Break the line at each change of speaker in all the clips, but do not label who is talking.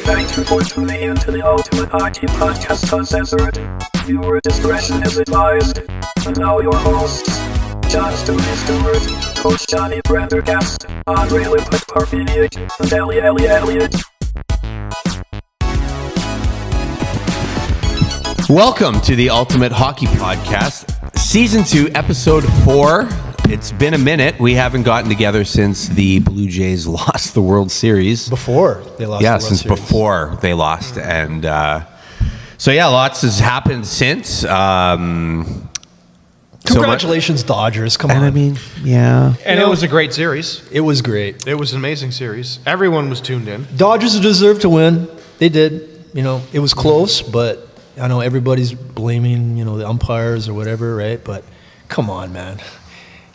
Thank you for tuning in to the Ultimate Hockey Podcast Uncensored. Viewer discretion is advised. And now your hosts, John Stewart, Coach Johnny Prendergast, Andre Lippitt-Parfeniak, and Elliot.
Welcome to the Ultimate Hockey Podcast, Season 2, Episode 4. It's been a minute. We haven't gotten together since the Blue Jays lost the World Series.
Before they lost the World Series.
Before they lost. And lots has happened since.
Congratulations, Dodgers. Come on.
And I mean, yeah.
And it was a great series.
It was great.
It was an amazing series. Everyone was tuned in.
Dodgers deserved to win. They did. It was close, but I know everybody's blaming, the umpires or whatever, right? But come on, man.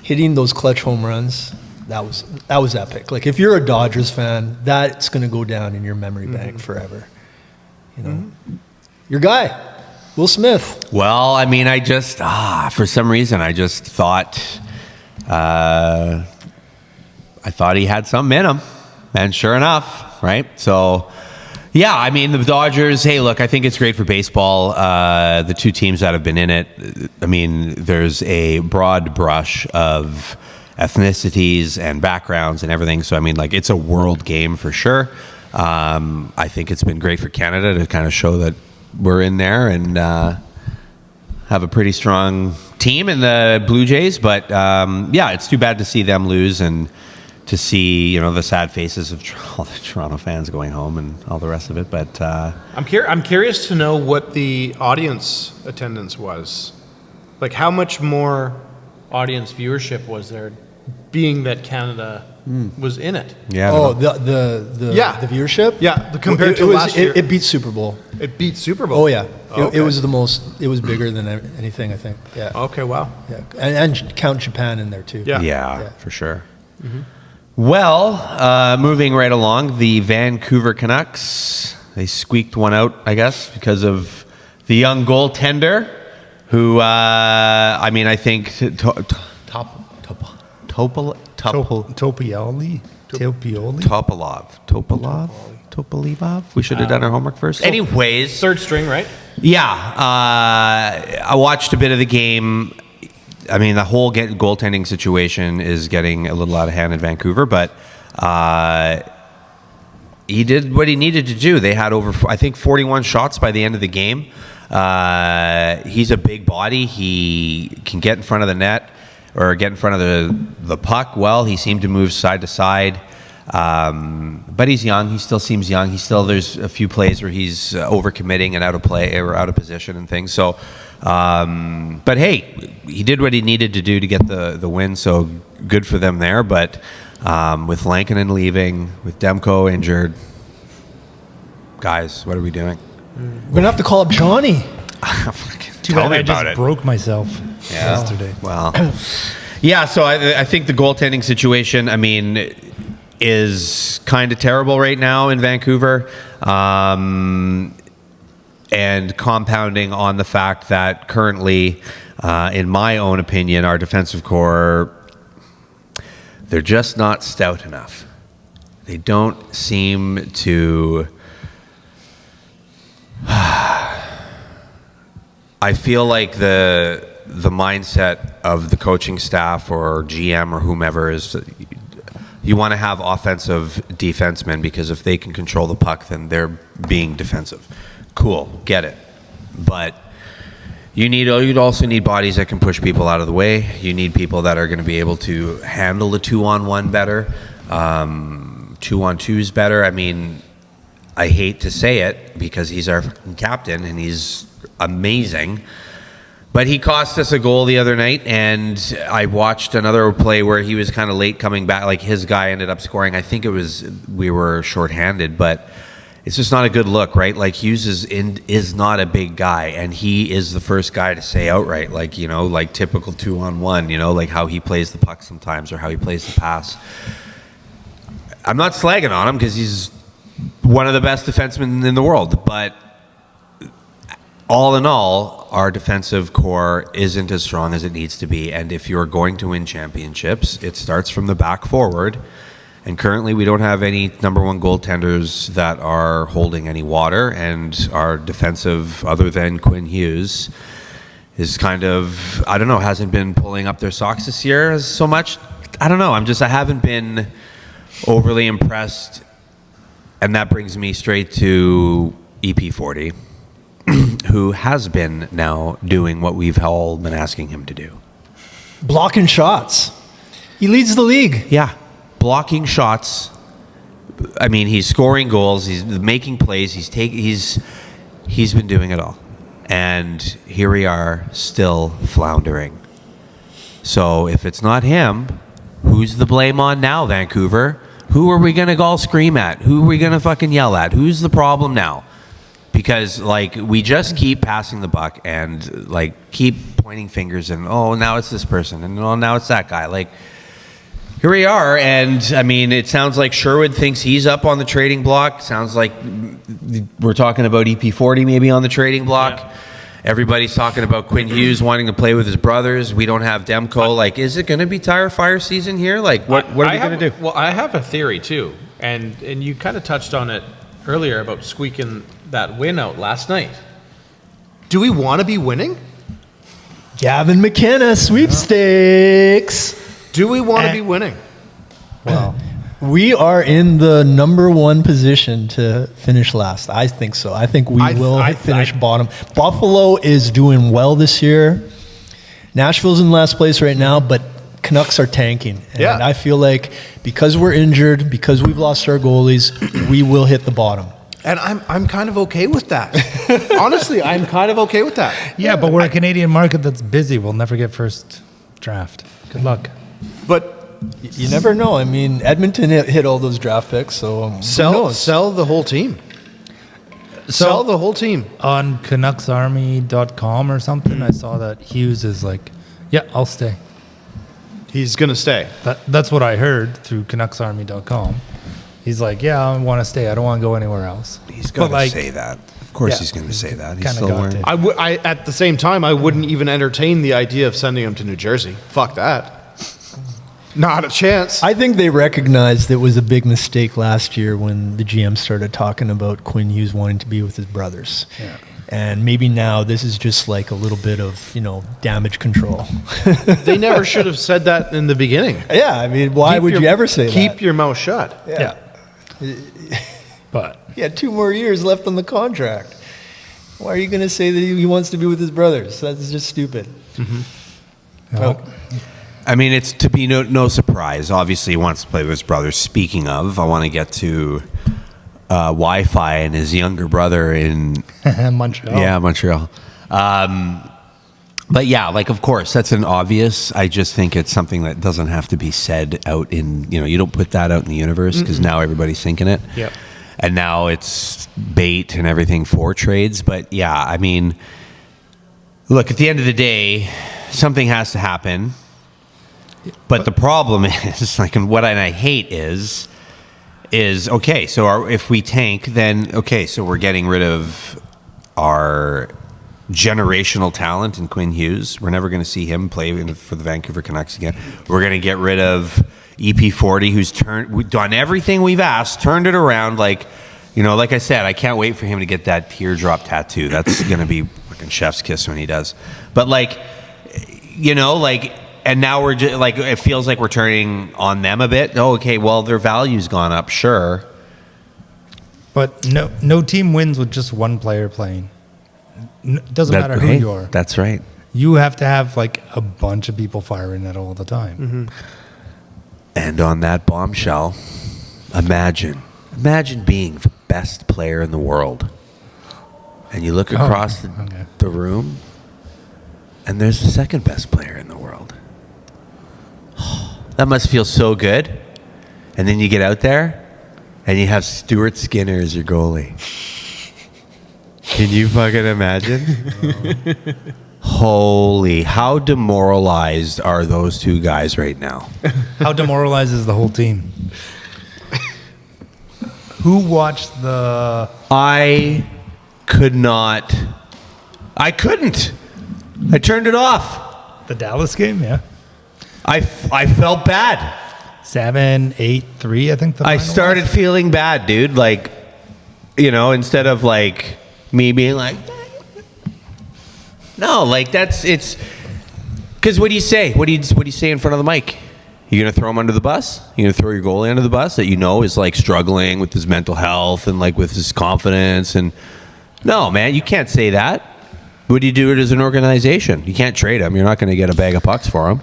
Hitting those clutch home runs, that was epic. Like, if you're a Dodgers fan, that's going to go down in your memory bank forever. Your guy, Will Smith.
Well, I mean, for some reason, I just thought, I thought he had something in him. And sure enough, right? So, yeah, I mean, the Dodgers, hey, look, I think it's great for baseball. The two teams that have been in it, I mean, there's a broad brush of ethnicities and backgrounds and everything. So, I mean, like, it's a world game for sure. I think it's been great for Canada to kind of show that we're in there and have a pretty strong team in the Blue Jays. But, it's too bad to see them lose and to see, the sad faces of all the Toronto fans going home and all the rest of it. But
I'm curious to know what the audience attendance was. Like, how much more audience viewership was there, being that Canada was in it?
Yeah.
Oh, the viewership?
Yeah, compared to last year.
It beat Super Bowl.
It beat Super Bowl?
Oh, yeah.
Okay.
It was bigger than anything, I think. Yeah.
Okay, wow.
Yeah. And count Japan in there, too.
Yeah, for sure. Mm-hmm. Well, moving right along, the Vancouver Canucks, they squeaked one out, I guess, because of the young goaltender who, I think Topolov. We should have done our homework first. Anyways.
Third string, right?
Yeah. I watched a bit of the game. I mean, the whole goaltending situation is getting a little out of hand in Vancouver, but he did what he needed to do. They had over, I think, 41 shots by the end of the game. He's a big body. He can get in front of the net or get in front of the puck well. He seemed to move side to side. But he's young. He still seems young. There's a few plays where he's overcommitting and out of play or out of position and things. So, but hey, he did what he needed to do to get the win. So good for them there. But with Lankinen leaving, with Demko injured, guys, what are we doing?
We're gonna have to call up Johnny.
Tell me about
I
it.
broke myself yesterday.
Well, yeah. So I think the goaltending situation, I mean, is kind of terrible right now in Vancouver, and compounding on the fact that currently, in my own opinion, our defensive core, they're just not stout enough. They don't seem to. I feel like the mindset of the coaching staff or GM or whomever is, you want to have offensive defensemen because if they can control the puck, then they're being defensive. Cool, get it. But you'd also need bodies that can push people out of the way. You need people that are going to be able to handle the 2-on-1 better, 2-on-2s better. I mean, I hate to say it because he's our captain and he's amazing. But he cost us a goal the other night, and I watched another play where he was kind of late coming back. Like, his guy ended up scoring. I think we were shorthanded, but it's just not a good look, right? Like, Hughes is not a big guy, and he is the first guy to say outright, like, like typical 2-on-1, like how he plays the puck sometimes or how he plays the pass. I'm not slagging on him because he's one of the best defensemen in the world, but all in all, our defensive core isn't as strong as it needs to be. And if you're going to win championships, it starts from the back forward. And currently, we don't have any number one goaltenders that are holding any water. And our defensive, other than Quinn Hughes, is kind of, I don't know, hasn't been pulling up their socks this year so much. I don't know. I haven't been overly impressed. And that brings me straight to EP40, who has been now doing what we've all been asking him to do.
Blocking shots. He leads the league.
Yeah. Blocking shots. I mean, he's scoring goals. He's making plays. He's been doing it all. And here we are still floundering. So if it's not him, who's the blame on now, Vancouver? Who are we going to all scream at? Who are we going to fucking yell at? Who's the problem now? Because, like, we just keep passing the buck and, like, keep pointing fingers and, oh, now it's this person and, oh, now it's that guy. Like, here we are, and, I mean, it sounds like Sherwood thinks he's up on the trading block. Sounds like we're talking about EP40 maybe on the trading block. Yeah. Everybody's talking about Quinn Hughes wanting to play with his brothers. We don't have Demko. Like, is it going to be tire fire season here? Like, what are we going to do?
Well, I have a theory, too, and you kind of touched on it earlier about squeaking that win out last night. Do we want to be winning?
Gavin McKenna, sweepstakes.
Do we want to be winning?
Well, we are in the number one position to finish last. I think so. I think we will finish bottom. Buffalo is doing well this year. Nashville's in last place right now, but Canucks are tanking. And I feel like because we're injured, because we've lost our goalies, we will hit the bottom.
And I'm kind of okay with that. Honestly, I'm kind of okay with that.
Yeah, but we're a Canadian market that's busy. We'll never get first draft. Good luck.
But
you never know. I mean, Edmonton hit all those draft picks, so
sell the whole team. Sell the whole team.
On CanucksArmy.com or something, I saw that Hughes is like, yeah, I'll stay.
He's going to stay.
That's what I heard through CanucksArmy.com. He's like, yeah, I want to stay. I don't want to go anywhere else.
He's going to say that. Of course he's going to say that. He's still wearing.
At the same time, I wouldn't even entertain the idea of sending him to New Jersey. Fuck that. Not a chance.
I think they recognized it was a big mistake last year when the GM started talking about Quinn Hughes wanting to be with his brothers. Yeah. And maybe now this is just like a little bit of, damage control.
They never should have said that in the beginning.
Yeah, I mean, why would you ever say that?
Keep your mouth shut.
Yeah.
But
he had 2 more years left on the contract. Why are you going to say that he wants to be with his brothers? That's just stupid.
Mm-hmm.
Well,
I mean, it's to be no surprise. Obviously, he wants to play with his brothers. Speaking of, I want to get to Wi-Fi and his younger brother in
Montreal.
Yeah, Montreal. But yeah, like, of course, that's an obvious. I just think it's something that doesn't have to be said out in, you don't put that out in the universe because now everybody's thinking it.
Yep.
And now it's bait and everything for trades. But yeah, I mean, look, at the end of the day, something has to happen. But the problem is, like, and what I hate is okay, so if we tank, then, okay, so we're getting rid of our generational talent in Quinn Hughes. We're never going to see him play for the Vancouver Canucks again. We're going to get rid of EP40, who's done everything we've asked, turned it around. Like, like I said, I can't wait for him to get that teardrop tattoo. That's going to be fucking chef's kiss when he does. But, like, and now we're just, like, it feels like we're turning on them a bit. Oh, okay, well, their value's gone up, sure.
But no team wins with just one player playing. Doesn't matter who you are.
That's right.
You have to have, like, a bunch of people firing it all the time.
Mm-hmm.
And on that bombshell, imagine being the best player in the world. And you look across the room, and there's the second best player in the world. That must feel so good. And then you get out there, and you have Stuart Skinner as your goalie. Can you fucking imagine? Holy, how demoralized are those two guys right now?
How demoralized is the whole team? Who watched the...
I couldn't. I turned it off.
The Dallas game, yeah.
I felt bad.
7-8-3, I think.
I started feeling bad, dude. Like, instead of like me being like, no, like it's because what do you say? What do you say in front of the mic? You gonna throw him under the bus? You gonna throw your goalie under the bus that is like struggling with his mental health and like with his confidence? And no, man, you can't say that. What do you do it as an organization? You can't trade him. You're not going to get a bag of pucks for him.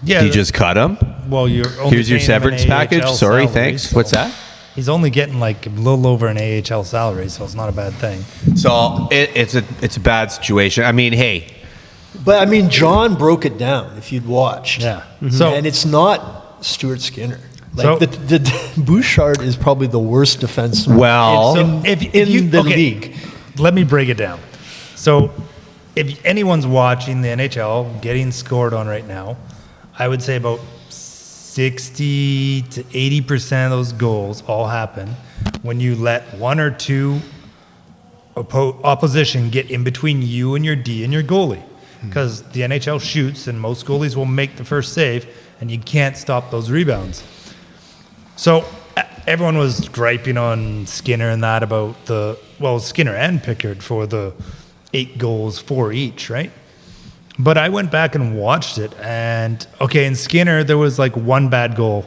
Yeah.
Do you just cut him?
Well, here's
your severance package. Sorry, thanks.
So
what's that?
He's only getting like a little over an AHL salary, so it's not a bad thing.
So it's a bad situation. I mean, hey.
But I mean, John broke it down. If you'd watched.
Yeah.
So and it's not Stuart Skinner. Like the Bouchard is probably the worst defenseman in the league.
Let me break it down. So if anyone's watching the NHL getting scored on right now, I would say about 60 to 80% of those goals all happen when you let one or two opposition get in between you and your D and your goalie. Because the NHL shoots and most goalies will make the first save and you can't stop those rebounds. So everyone was griping on Skinner and that about Skinner and Pickard for the 8 goals, 4 each, right? But I went back and watched it, and in Skinner, there was like one bad goal.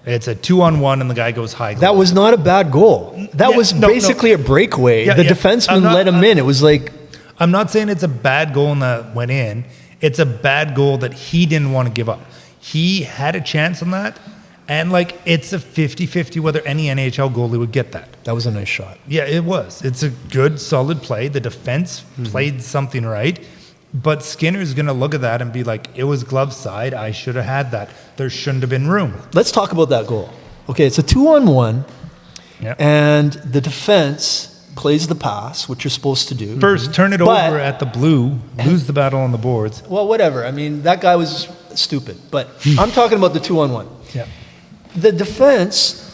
It's a 2-on-1, and the guy goes high goal.
That was not a bad goal. That was basically a breakaway. The defenseman let him in. It was like...
I'm not saying it's a bad goal and that went in. It's a bad goal that he didn't want to give up. He had a chance on that, and it's a 50-50 whether any NHL goalie would get that.
That was a nice shot.
Yeah, it was. It's a good, solid play. The defense played something right. But Skinner's going to look at that and be like, it was glove side. I should have had that. There shouldn't have been room.
Let's talk about that goal. Okay, it's a 2-on-1, and the defense plays the pass, which you're supposed to do.
First, turn it over at the blue, lose the battle on the boards.
Well, whatever. I mean, that guy was stupid. But I'm talking about the 2-on-1.
Yeah.
The defense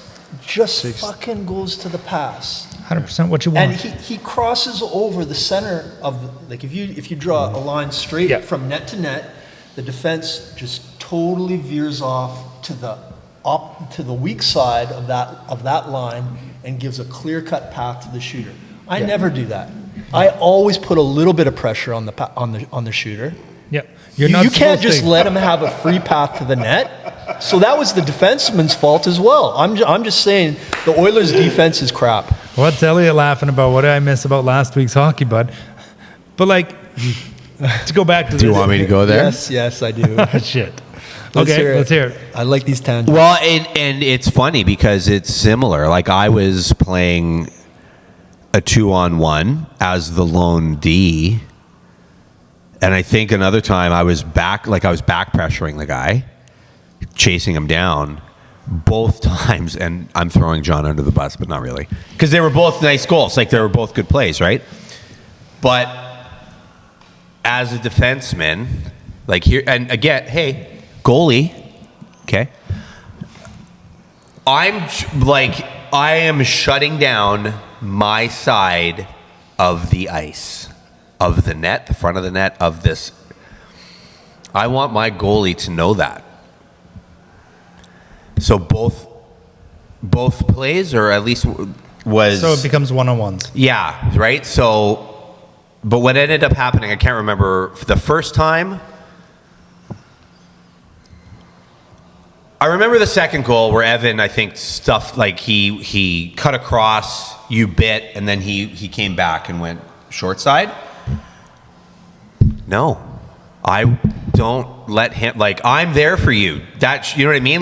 just fucking goes to the pass.
100% what you want.
And he crosses over the center of if you draw a line straight from net to net, the defense just totally veers off to the weak side of that line and gives a clear-cut path to the shooter. I never do that. I always put a little bit of pressure on the shooter.
Yeah.
You can't just let him have a free path to the net. So that was the defenseman's fault as well. I'm just saying the Oilers' defense is crap.
What's Elliot laughing about? What did I miss about last week's hockey, bud? But to go back to
do you want me to go there?
Yes, I do.
Shit. Let's hear it.
I like these tangents.
Well, and it's funny because it's similar. Like I was playing a 2-on-1 as the lone D. And I think another time I was back pressuring the guy, chasing him down both times. And I'm throwing John under the bus, but not really. Because they were both nice goals. Like they were both good plays, right? But as a defenseman, here, and again, hey, goalie, okay? I am shutting down my side of the ice. Of the net, the front of the net, of this. I want my goalie to know that. So both plays, or at least was...
So it becomes 1-on-1s.
Yeah, right? So, but what ended up happening, I can't remember the first time. I remember the second goal where Evan, I think, stuffed, he cut across, you bit, and then he came back and went short side. No, I don't let him, I'm there for you. That, you know what I mean?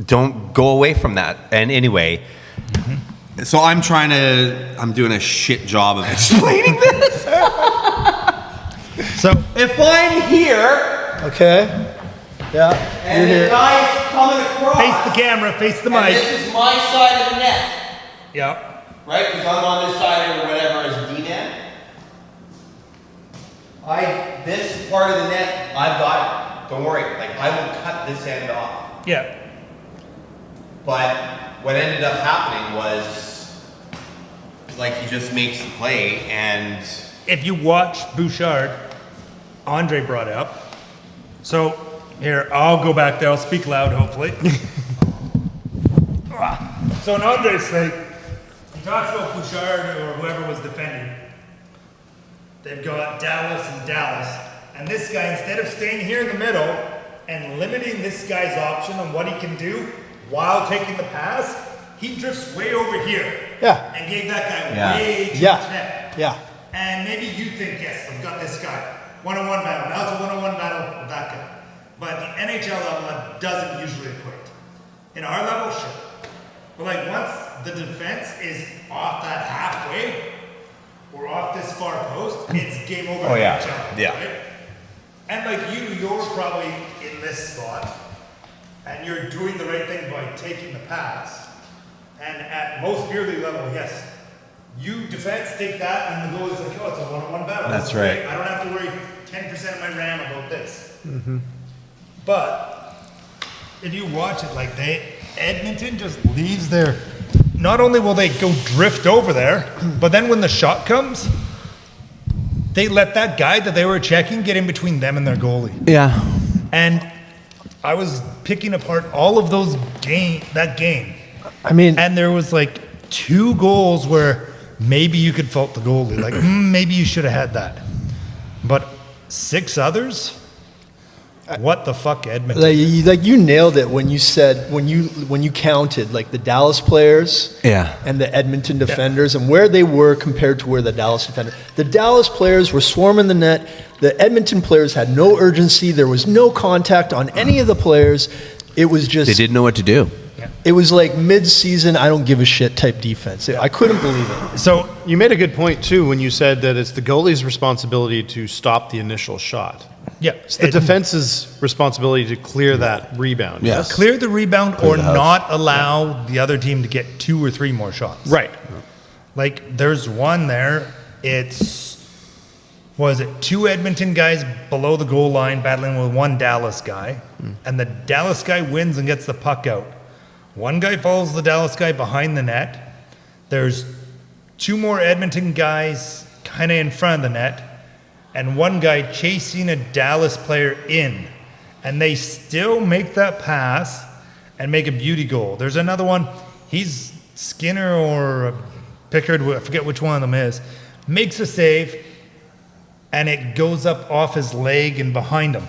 Don't go away from that. And anyway, so I'm doing a shit job of explaining this.
So
if I'm here.
Okay. Yeah.
And the guy's coming across.
Face the camera, face the mic.
And this is my side of the net.
Yeah.
Right? Because I'm on this side or whatever as D-net. This part of the net, I've got it. Don't worry. I will cut this end off.
Yeah.
But what ended up happening was, he just makes the play, and...
If you watch Bouchard, Andre brought up, so Here, I'll go back there. I'll speak loud, hopefully. So in Andre's sake, he talks about Bouchard or whoever was defending. They've got Dallas and Dallas. And this guy, instead of staying here in the middle and limiting this guy's option on what he can do while taking the pass, he drifts way over here.
Yeah.
And gave that guy way too much net.
Yeah.
And maybe you think, yes, I've got this guy. One-on-one battle. Now it's a one-on-one battle with that guy. But the NHL level, that doesn't usually equate. In our level, sure. But like once the defense is off that halfway or off this far post, it's game over.
Oh, yeah.
NHL,
Yeah.
right? And like you're probably in this spot and you're doing the right thing by taking the pass. And at most beer league level, yes, you defense take that and the goal is like, oh, it's a one-on-one battle.
That's right.
I don't have to worry 10% of my RAM about this. Mm-hmm. But if you watch it, like Edmonton just leaves their. Not only will they go drift over there, but then when the shot comes, they let that guy that they were checking get in between them and their goalie.
Yeah.
And I was picking apart all of those that game.
I mean,
And there was like 2 goals where maybe you could fault the goalie. Like, maybe you should have had that. But 6 others? What the fuck, Edmonton?
like you nailed it when you said when you counted like the Dallas players and the Edmonton defenders and where they were compared to where the Dallas defenders. The Dallas players were swarming the net. The Edmonton players had no urgency. There was no contact on any of the players. It was just
They didn't know what to do.
It was like mid-season, I don't give a shit type defense. I couldn't believe it.
So you made a good point too when you said that it's the goalie's responsibility to stop the initial shot.
Yeah.
It's the defense's responsibility to clear that rebound.
Yeah.
Yes.
Clear the rebound or
the house.
not allow the other team to get 2 or 3 more shots.
Right.
Like there's one there. Was it 2 Edmonton guys below the goal line battling with 1 Dallas guy, and the Dallas guy wins and gets the puck out. One guy follows the Dallas guy behind the net. There's 2 more Edmonton guys kind of in front of the net, and one guy chasing a Dallas player in, and they still make that pass and make a beauty goal. There's another one. He's Skinner or Pickard, I forget which one of them is, makes a save, and it goes up off his leg and behind him.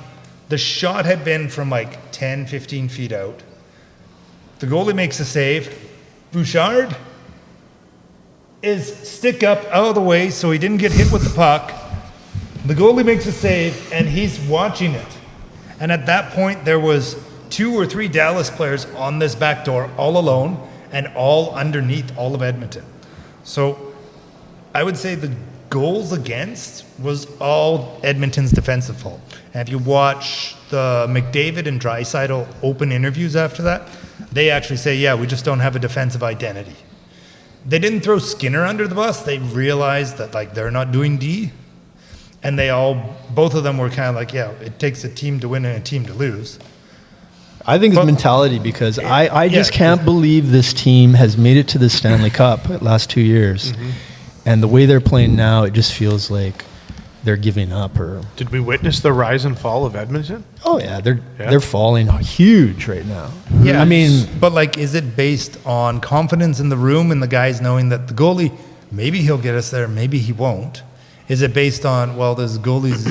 The shot had been from like 10, 15 feet out. The goalie makes a save. Bouchard is stick up out of the way so he didn't get hit with the puck. The goalie makes a save, and he's watching it. And at that point, there was 2 or 3 Dallas players on this back door all alone and all underneath all of Edmonton. So I would say the goals against was all Edmonton's defensive fault. And if you watch the McDavid and Draisaitl open interviews after that, they actually say, yeah, we just don't have a defensive identity. They didn't throw Skinner under the bus. They realized that like they're not doing D. And both of them were kind of like, yeah, it takes a team to win and a team to lose.
I think it's mentality because I just can't believe this team has made it to the Stanley Cup the last 2 years. Mm-hmm. And the way they're playing now, it just feels like they're giving up. Or
Did we witness the rise and fall of Edmonton?
oh yeah, they're falling huge right now.
Yeah,
I mean,
but like, is it based on confidence in the room and the guys knowing that the goalie, maybe he'll get us there, maybe he won't? Is it based on, well, this goalie's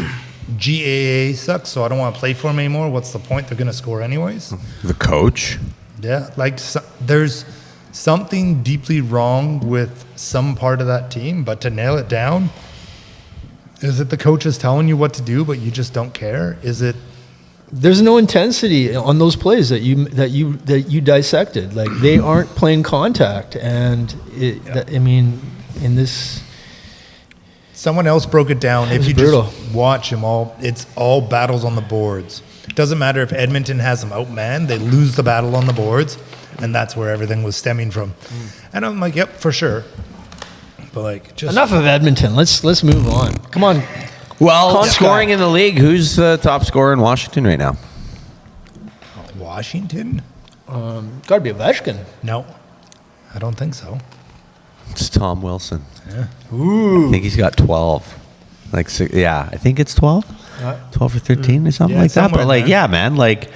GAA sucks, so I don't want to play for him anymore? What's the point? They're going to score anyways.
The coach.
Yeah, like there's something deeply wrong with some part of that team, but to nail it down, is it the coach is telling you what to do, but you just don't care? Is it?
there's no intensity on those plays that you dissected. Like they aren't playing contact, and I mean, in this.
Someone else broke it down. If you
brutal.
just watch them all, it's all battles on the boards. It doesn't matter if Edmonton has them outmanned, they lose the battle on the boards, and that's where everything was stemming from. And I'm like, yep, for sure. But like, just
Enough of Edmonton. Let's move on. Come on.
Well,
Contract.
scoring in the league, who's the top scorer in Washington right now?
Washington?
Got to be Ovechkin.
No, I don't think so.
It's Tom Wilson.
Yeah.
Ooh.
I think he's got 12. I think it's 12. 12 or 13 or something like that.
somewhere
But like,
in there.
yeah, man, like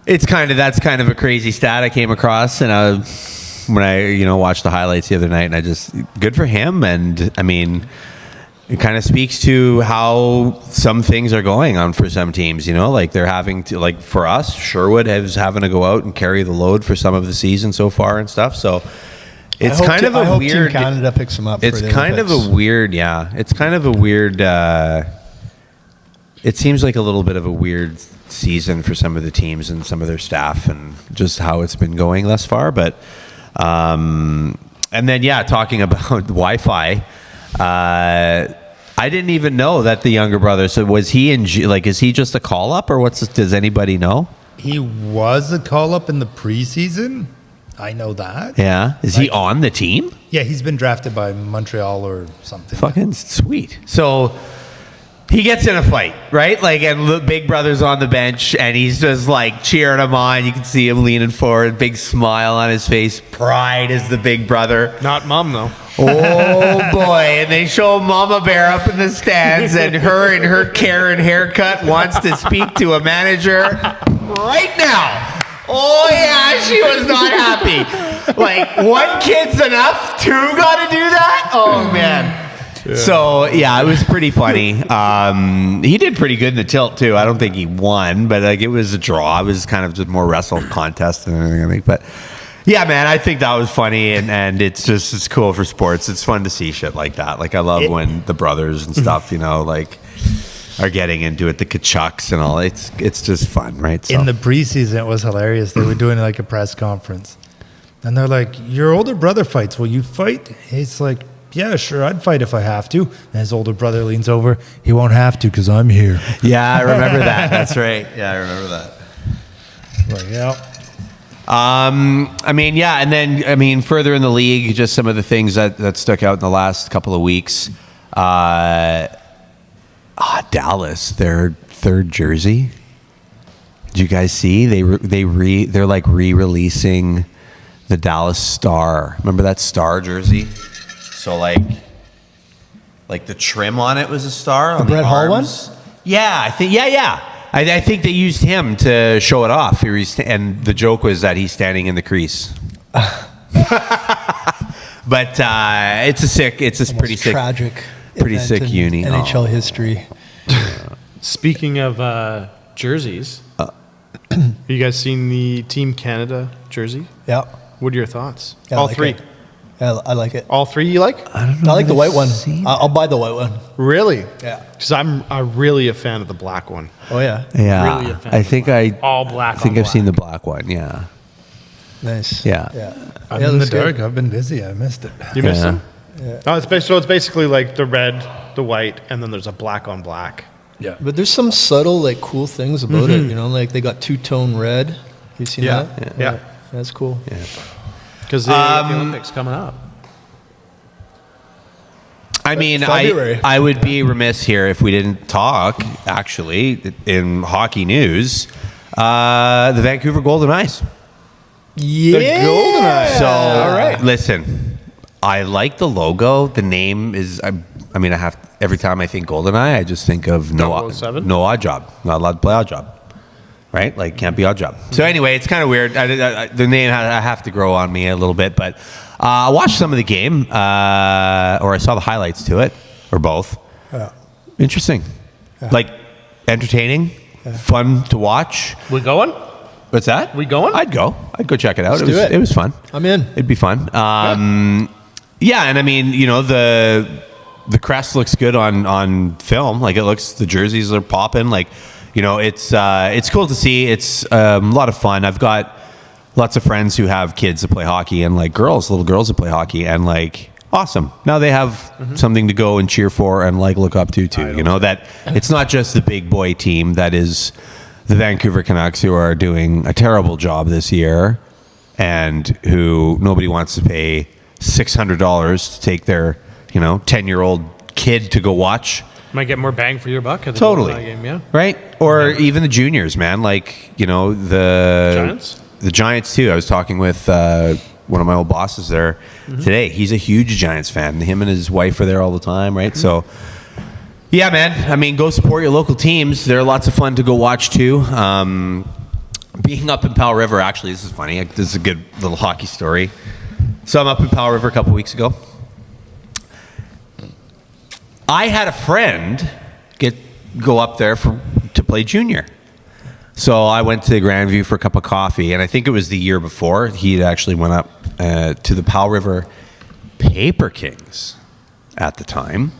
that's kind of a crazy stat I came across, and when I watched the highlights the other night, and I just good for him. And I mean, it kind of speaks to how some things are going on for some teams. Like they're having to, like for us, Sherwood is having to go out and carry the load for some of the season so far and stuff. So it's kind of a weird.
Team Canada picks them up.
It's
for the
kind of
Olympics.
a weird, yeah. It's kind of a weird. It seems like a little bit of a weird season for some of the teams and some of their staff, and just how it's been going thus far. But, and then talking about Wi-Fi, I didn't even know that the younger brother. So was he is he just a call up, or does anybody know?
He was a call up in the preseason. I know that.
Yeah, is he on the team?
Yeah, he's been drafted by Montreal or something.
Fucking sweet. So he gets in a fight, right? Like, and the big brother's on the bench, and he's just like cheering him on. You can see him leaning forward, big smile on his face. Pride is the big brother.
Not mom, though.
Oh boy! And they show Mama Bear up in the stands, and her in her Karen haircut wants to speak to a manager right now. Oh yeah, she was not happy. Like, one kid's enough, two got to do that. Oh man. Yeah. So yeah, it was pretty funny. He did pretty good in the tilt too. I don't think he won, but like it was a draw. It was kind of just more wrestle contest than anything, I think. But yeah, man, I think that was funny, and it's cool for sports. It's fun to see shit like that. Like I love when the brothers and stuff, like are getting into it, the Kachucks and all. It's just fun, right? So.
In the preseason, it was hilarious. They were doing like a press conference, and they're like, "Your older brother fights. Will you fight?" He's like, "Yeah, sure, I'd fight if I have to." And his older brother leans over. "He won't have to because I'm here."
Yeah, I remember that. That's right. Yeah, I remember that.
Like, yeah.
And then further in the league, just some of the things that stuck out in the last couple of weeks. Dallas, their third jersey. Did you guys see? They're like re-releasing the Dallas Star. Remember that Star jersey? So like the trim on it was a star. On the
Brett Hall one?
Yeah, I think. Yeah. I think they used him to show it off. And the joke was that he's standing in the crease. But it's a pretty sick,
tragic,
pretty sick uni.
NHL history.
Speaking of jerseys, have you guys seen the Team Canada jersey?
Yeah.
What are your thoughts?
Yeah,
All
I like
three.
it. Yeah, I like it.
All three you like?
I don't know.
I like the white one.
Seen
I'll buy the white one.
Really?
Yeah.
Because I'm really a fan of the black one.
Oh yeah.
Yeah,
Really a fan
I
of
think
all black.
I think
on
I've
black.
seen the black one. Yeah.
Nice.
Yeah.
I'm
Yeah,
in the
looks good.
dark. I've been busy. I missed it.
You missed
Yeah.
them? Yeah. Oh, it's basically like the red, the white, and then there's a black on black.
Yeah.
But there's some subtle, like, cool things about it. Like they got two-tone red. You seen
Yeah.
that?
Yeah.
That's cool.
Yeah.
Because the Olympics coming up.
I mean,
February.
I would be remiss here if we didn't talk, actually, in hockey news, the Vancouver Golden Eyes.
Yeah.
The Golden Eyes.
So,
all right.
Listen, I like the logo. The name is, I have, every time I think Golden Eye, I just think of no odd job. Not allowed to play odd job. Right? Like, can't be odd job. So anyway, it's kind of weird. The name, I have to grow on me a little bit, but I watched some of the game, or I saw the highlights to it, or both.
Yeah.
Interesting. Like, entertaining, fun to watch.
We going?
What's that?
We going?
I'd go check it out.
Let's do it.
It was fun.
I'm in.
It'd be fun. Yeah, and I mean, the crest looks good on film. Like, the jerseys are popping. Like, it's cool to see. It's a lot of fun. I've got lots of friends who have kids that play hockey, and like little girls that play hockey, and like, awesome. Now they have something to go and cheer for and like look up to too. That it's not just the big boy team that is the Vancouver Canucks, who are doing a terrible job this year, and who nobody wants to pay $600 to take their 10-year-old kid to go watch.
Might get more bang for your buck at the
Totally.
Golden Eye game, yeah.
Right? Or even the juniors, man. Like, the
Giants?
The Giants too. I was talking with one of my old bosses there today. He's a huge Giants fan. Him and his wife are there all the time, right? So Yeah, man. I mean, go support your local teams. They're lots of fun to go watch too. Being up in Powell River, actually, this is funny. This is a good little hockey story. So I'm up in Powell River a couple weeks ago. I had a friend go up there to play junior. So I went to Grandview for a cup of coffee, and I think it was the year before he actually went up to the Powell River Paper Kings at the time,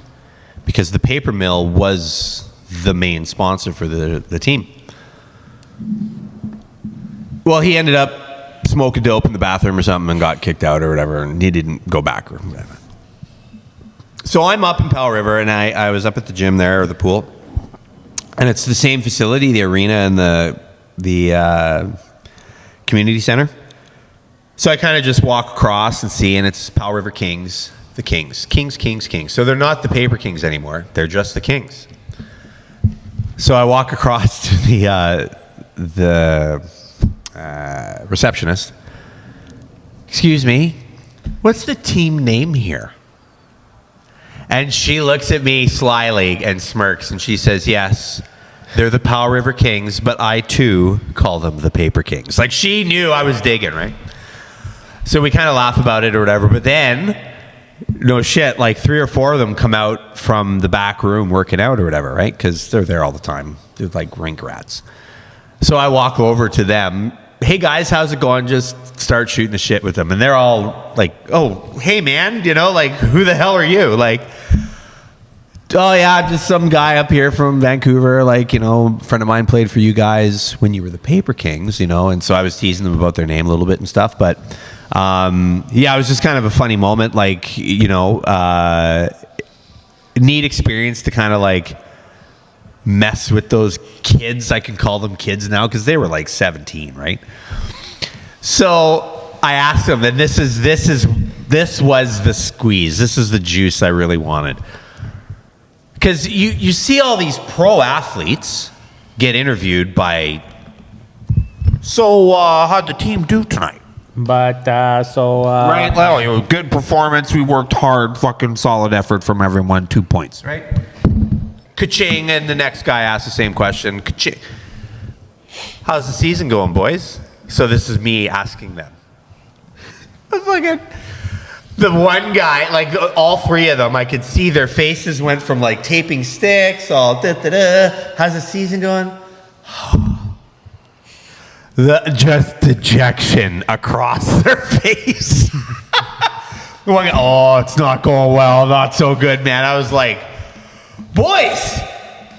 because the paper mill was the main sponsor for the team. Well, he ended up smoking dope in the bathroom or something and got kicked out or whatever, and he didn't go back or whatever. So I'm up in Powell River, and I was up at the gym there, or the pool, and it's the same facility, the arena and the community center. So I kind of just walk across and see, and it's Powell River Kings, the Kings. Kings. So they're not the Paper Kings anymore. They're just the Kings. So I walk across to the receptionist. Excuse me, what's the team name here? And she looks at me slyly and smirks, and she says, yes, they're the Powell River Kings, but I too call them the Paper Kings. Like, she knew I was digging, right? So we kind of laugh about it or whatever, but then, no shit, like 3 or 4 of them come out from the back room working out or whatever, right? Because they're there all the time. They're like rink rats. So I walk over to them. Hey guys, how's it going? Just start shooting the shit with them. And they're all like, oh, hey man, like, who the hell are you? Like, oh yeah, I'm just some guy up here from Vancouver. Like, a friend of mine played for you guys when you were the Paper Kings, and so I was teasing them about their name a little bit and stuff. But yeah, it was just kind of a funny moment, like, neat experience to kind of like mess with those kids. I can call them kids now because they were like 17, right? So I asked them, and this was the squeeze. This is the juice I really wanted. Because you see all these pro athletes get interviewed by, so how'd the team do tonight?
But
right, well, good performance. We worked hard. Fucking solid effort from everyone. 2 points, right? Ka-ching, and the next guy asks the same question. Ka-ching. How's the season going, boys? So this is me asking them. It's like the one guy, like all 3 of them, I could see their faces went from like taping sticks, all da-da-da. How's the season going? Just dejection across their face. The one guy, oh, it's not going well, not so good, man. I was like, boys,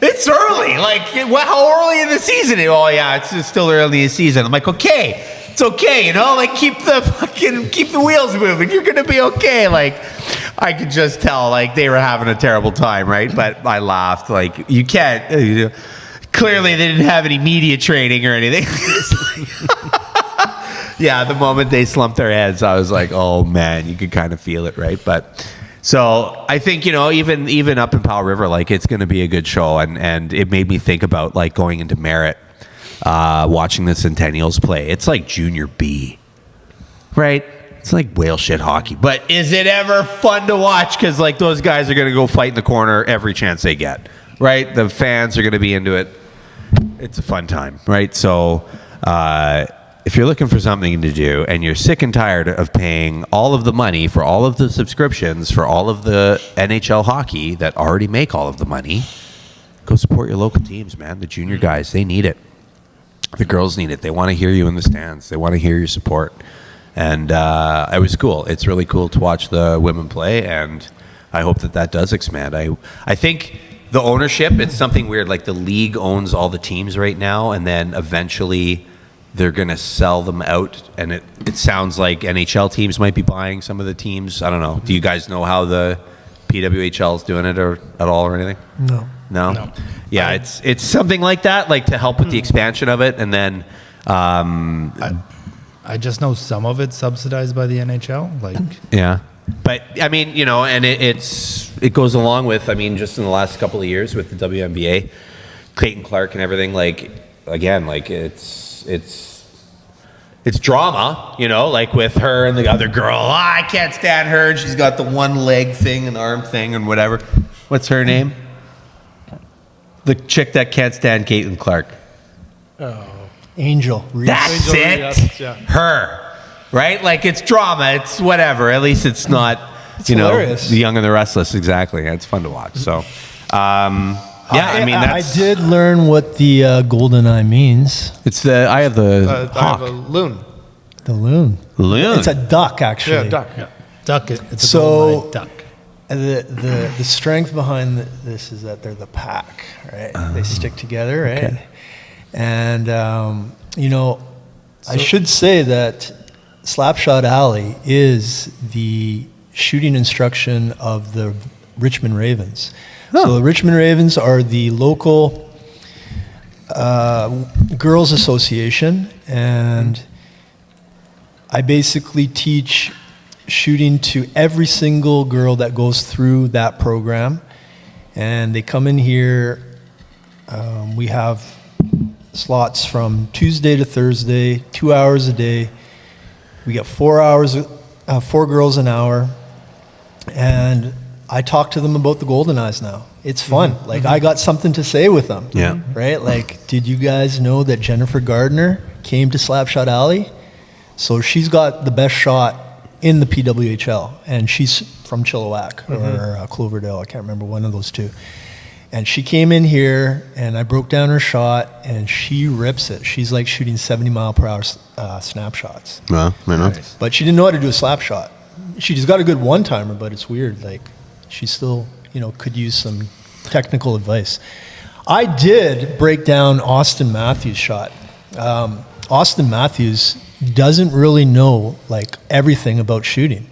it's early. Like, how early in the season? Oh yeah, it's still early in the season. I'm like, okay, it's okay, like keep the wheels moving. You're gonna be okay. Like, I could just tell, like, they were having a terrible time, right? But I laughed. Like, you can't. Clearly, they didn't have any media training or anything. Yeah, the moment they slumped their heads, I was like, oh man, you could kind of feel it, right? But. So I think, even up in Powell River, like, it's going to be a good show. And it made me think about, like, going into Merritt, watching the Centennials play. It's like junior B, right? It's like whale shit hockey. But is it ever fun to watch? Because, like, those guys are going to go fight in the corner every chance they get, right? The fans are going to be into it. It's a fun time, right? So if you're looking for something to do and you're sick and tired of paying all of the money for all of the subscriptions for all of the NHL hockey that already make all of the money, go support your local teams, man. The junior guys, they need it. The girls need it. They want to hear you in the stands. They want to hear your support. And it was cool. It's really cool to watch the women play, and I hope that does expand. I think the ownership, it's something weird. Like, the league owns all the teams right now, and then eventually they're going to sell them out, and it sounds like NHL teams might be buying some of the teams. I don't know. Do you guys know how the PWHL is doing it at all or anything? No? Yeah, it's something like that, like to help with the expansion of it, and then
I just know some of it's subsidized by the NHL. Like,
yeah. But I mean, and it goes along with, I mean, just in the last couple of years with the WNBA, Clayton Clark and everything, like, again, like, it's drama, like with her and the other girl. I can't stand her. She's got the one leg thing and arm thing and whatever. What's her name? The chick that can't stand Caitlin Clark.
Angel. Reese.
That's it.
Yeah.
Her. Right? Like, it's drama. It's whatever. At least it's not,
hilarious.
The Young and the Restless. Exactly. It's fun to watch. So,
I did learn what the golden eye means.
It's the eye of the
I
hawk.
have a loon.
The loon.
Loon.
It's a duck, actually.
Yeah, duck. Yeah.
Duck it. It's a
So-
golden-eyed duck.
The strength behind this is that they're the pack, right? They stick together, right?
Okay.
And I should say that Slapshot Alley is the shooting instruction of the Richmond Ravens. So the Richmond Ravens are the local girls association, and I basically teach shooting to every single girl that goes through that program. And they come in here. We have slots from Tuesday to Thursday, 2 hours a day. We get 4 hours, 4 girls an hour. And I talk to them about the Golden Eyes now. It's fun. Like, I got something to say with them.
Yeah.
Right? Like, did you guys know that Jennifer Gardner came to Slapshot Alley? So she's got the best shot in the PWHL, and she's from Chilliwack or Cloverdale. I can't remember, one of those two. And she came in here, and I broke down her shot, and she rips it. She's like shooting 70-mile-per-hour snapshots.
Well, I know.
But she didn't know how to do a slap shot. She just got a good one-timer, but it's weird. Like, she still, could use some technical advice. I did break down Austin Matthews' shot. Austin Matthews doesn't really know, like, everything about shooting.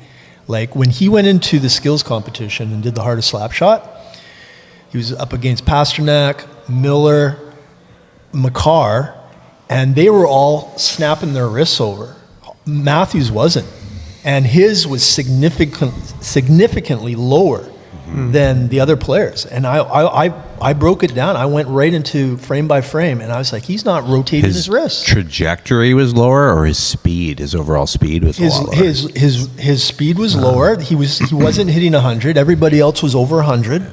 Like, when he went into the skills competition and did the hardest slap shot, he was up against Pasternak, Miller, Makar, and they were all snapping their wrists over. Matthews wasn't. And his was significantly lower than the other players. And I broke it down. I went right into frame by frame, and I was like, he's not rotating his wrist.
Trajectory was lower, or his speed, his overall speed was a lot lower?
His speed was lower. He wasn't hitting 100. Everybody else was over 100.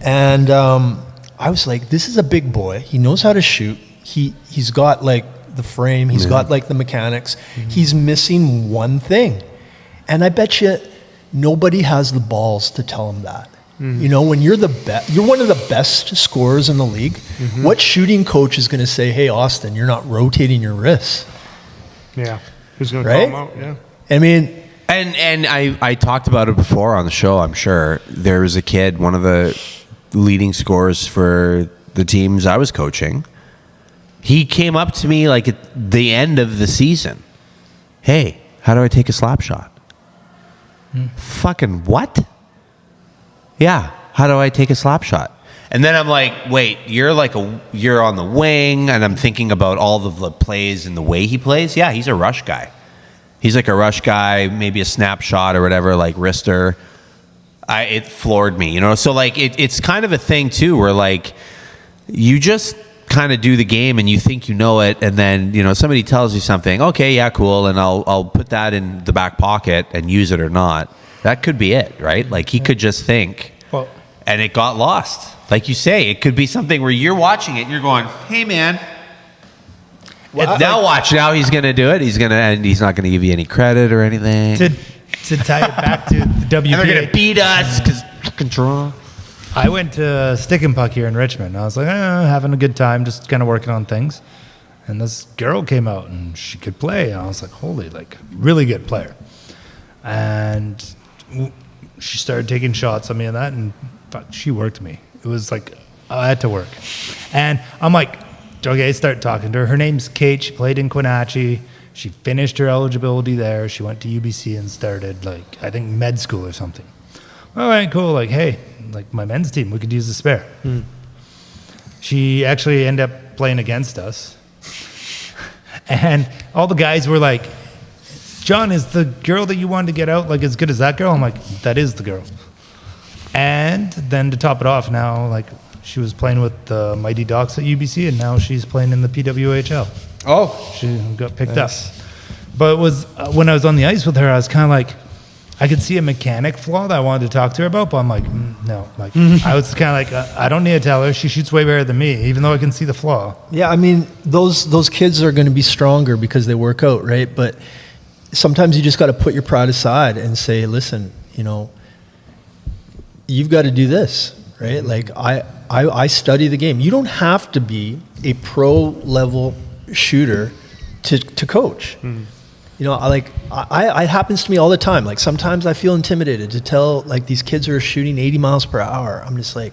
And I was like, this is a big boy. He knows how to shoot. He's got, like, the frame. He's got, like, the mechanics. He's missing one thing. And I bet you nobody has the balls to tell him that. When you're you're one of the best scorers in the league. What shooting coach is going to say, hey, Austin, you're not rotating your wrists?
Yeah. Who's going to
Right?
call him out? Yeah.
I mean,
And I talked about it before on the show, I'm sure. There was a kid, one of the leading scorers for the teams I was coaching. He came up to me, like, at the end of the season. Hey, how do I take a slap shot? Fucking what? Yeah, how do I take a slap shot? And then I'm like, wait, you're on the wing, and I'm thinking about all of the plays and the way he plays. Yeah, he's a rush guy. He's like a rush guy, maybe a snapshot or whatever, like wrister. It floored me, So, like, it's kind of a thing too, where, like, you just kind of do the game and you think you know it, and then somebody tells you something. Okay, yeah, cool, and I'll put that in the back pocket and use it or not. That could be it, right? Like, he could just think, and it got lost. Like you say, it could be something where you're watching it and you're going, "Hey, man." Watch. Now he's going to do it. And he's not going to give you any credit or anything.
To tie it back to the WPA.
And they're going to beat us because fucking draw.
I went to Stick and Puck here in Richmond. I was like, having a good time, just kind of working on things. And this girl came out, and she could play. And I was like, holy, like, really good player. And she started taking shots on me and that, and fuck, she worked me. It was like, I had to work. And I'm like, okay, start talking to her. Her name's Kate. She played in Quinatchie. She finished her eligibility there. She went to UBC and started, like, I think med school or something. All right, cool. Like, hey, like, my men's team, we could use the spare. She actually ended up playing against us. And all the guys were like, John, is the girl that you wanted to get out, like, as good as that girl? I'm like, that is the girl. And then to top it off, now, like, she was playing with the Mighty Ducks at UBC, and now she's playing in the PWHL.
Oh.
She got picked up. But it was when I was on the ice with her, I was kind of like, I could see a mechanic flaw that I wanted to talk to her about, but I'm like, no. Like, I was kind of like, I don't need to tell her. She shoots way better than me, even though I can see the flaw.
Yeah, I mean, those kids are going to be stronger because they work out, right? But sometimes you just got to put your pride aside and say, listen, you know, you've got to do this, right? Like, I study the game. You don't have to be a pro-level shooter to coach. You know, it happens to me all the time. Like, sometimes I feel intimidated to tell, like, these kids who are shooting 80 miles per hour. I'm just like,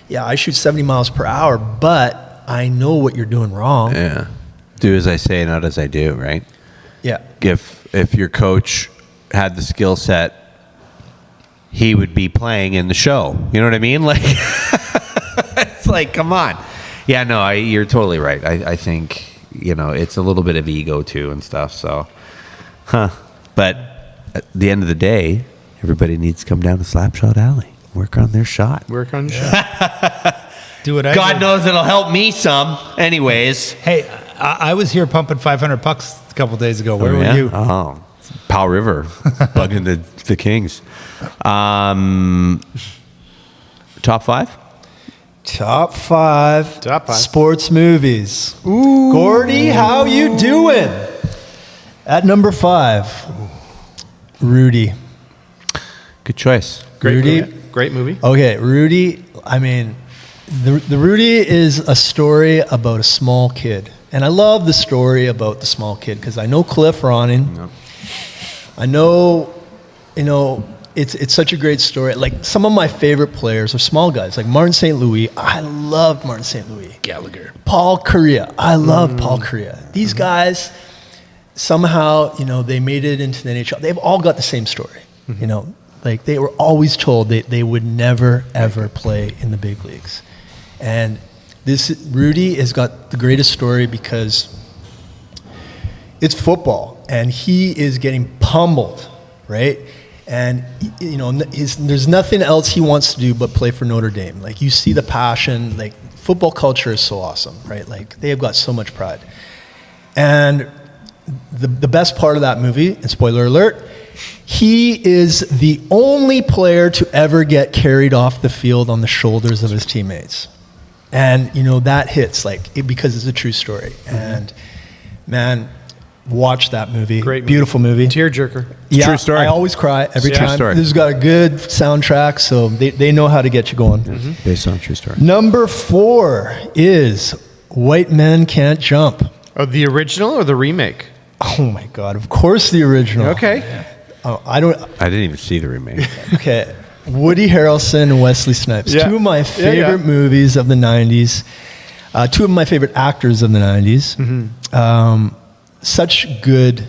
yeah, I shoot 70 miles per hour, but I know what you're doing wrong.
Yeah. Do as I say, not as I do, right?
Yeah.
If your coach had the skill set, he would be playing in the show. You know what I mean? Like, it's like, come on. Yeah, no, you're totally right. I think, you know, it's a little bit of ego too and stuff, so... But at the end of the day, everybody needs to come down to Slapshot Alley, work on their shot.
Work on shot.
Do what I
God
do.
knows it'll help me some. Anyways.
Hey, I was here pumping $500 a couple days ago. Where
yeah?
were you?
Oh, Powell River, bugging the Kings. Top five?
Top five.
Top five.
Sports movies. Ooh. Gordy, how you doing? At number 5, Rudy.
Good choice.
Great movie.
Okay, Rudy, I mean, the Rudy is a story about a small kid. And I love the story about the small kid because I know Cliff Ronning. Yep. I know, you know, it's such a great story. Like, some of my favorite players are small guys, like Martin St. Louis. I love Martin St. Louis.
Gallagher.
Paul Kariya. I love Paul Kariya. These guys... somehow, you know, they made it into the NHL. They've all got the same story, you know. Like, they were always told they would never, ever play in the big leagues. And this Rudy has got the greatest story because it's football, and he is getting pummeled, right? And, you know, there's nothing else he wants to do but play for Notre Dame. Like, you see the passion. Like, football culture is so awesome, right? Like, they have got so much pride. And... The best part of that movie, and spoiler alert, he is the only player to ever get carried off the field on the shoulders of his teammates. And, you know, that hits, like, because it's a true story. And, man, watch that movie.
Great movie.
Beautiful movie.
Tearjerker.
Yeah,
true story.
I always cry every
True
time.
story.
This has got a good soundtrack, so they know how to get you going.
Based on a true story.
Number 4 is White Men Can't Jump.
Oh, the original or the remake?
Oh my God! Of course, the original.
Okay.
Oh, I don't.
I didn't even see the remake.
Okay, Woody Harrelson and Wesley Snipes.
Yeah.
Two of my favorite movies of the '90s. Two of my favorite actors of the '90s. Such good,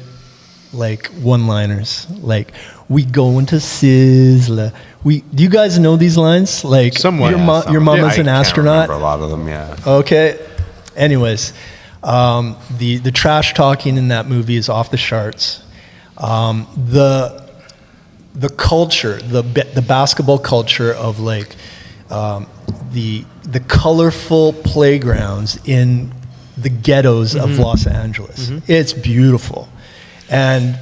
like, one-liners. Like, we go into Sizzler. Do you guys know these lines? Like,
Somewhat.
Your mama's an astronaut.
I remember a lot of them. Yeah.
Okay. Anyways. The trash talking in that movie is off the charts. The culture, the basketball culture of, like, the colorful playgrounds in the ghettos of Los Angeles. It's beautiful, and,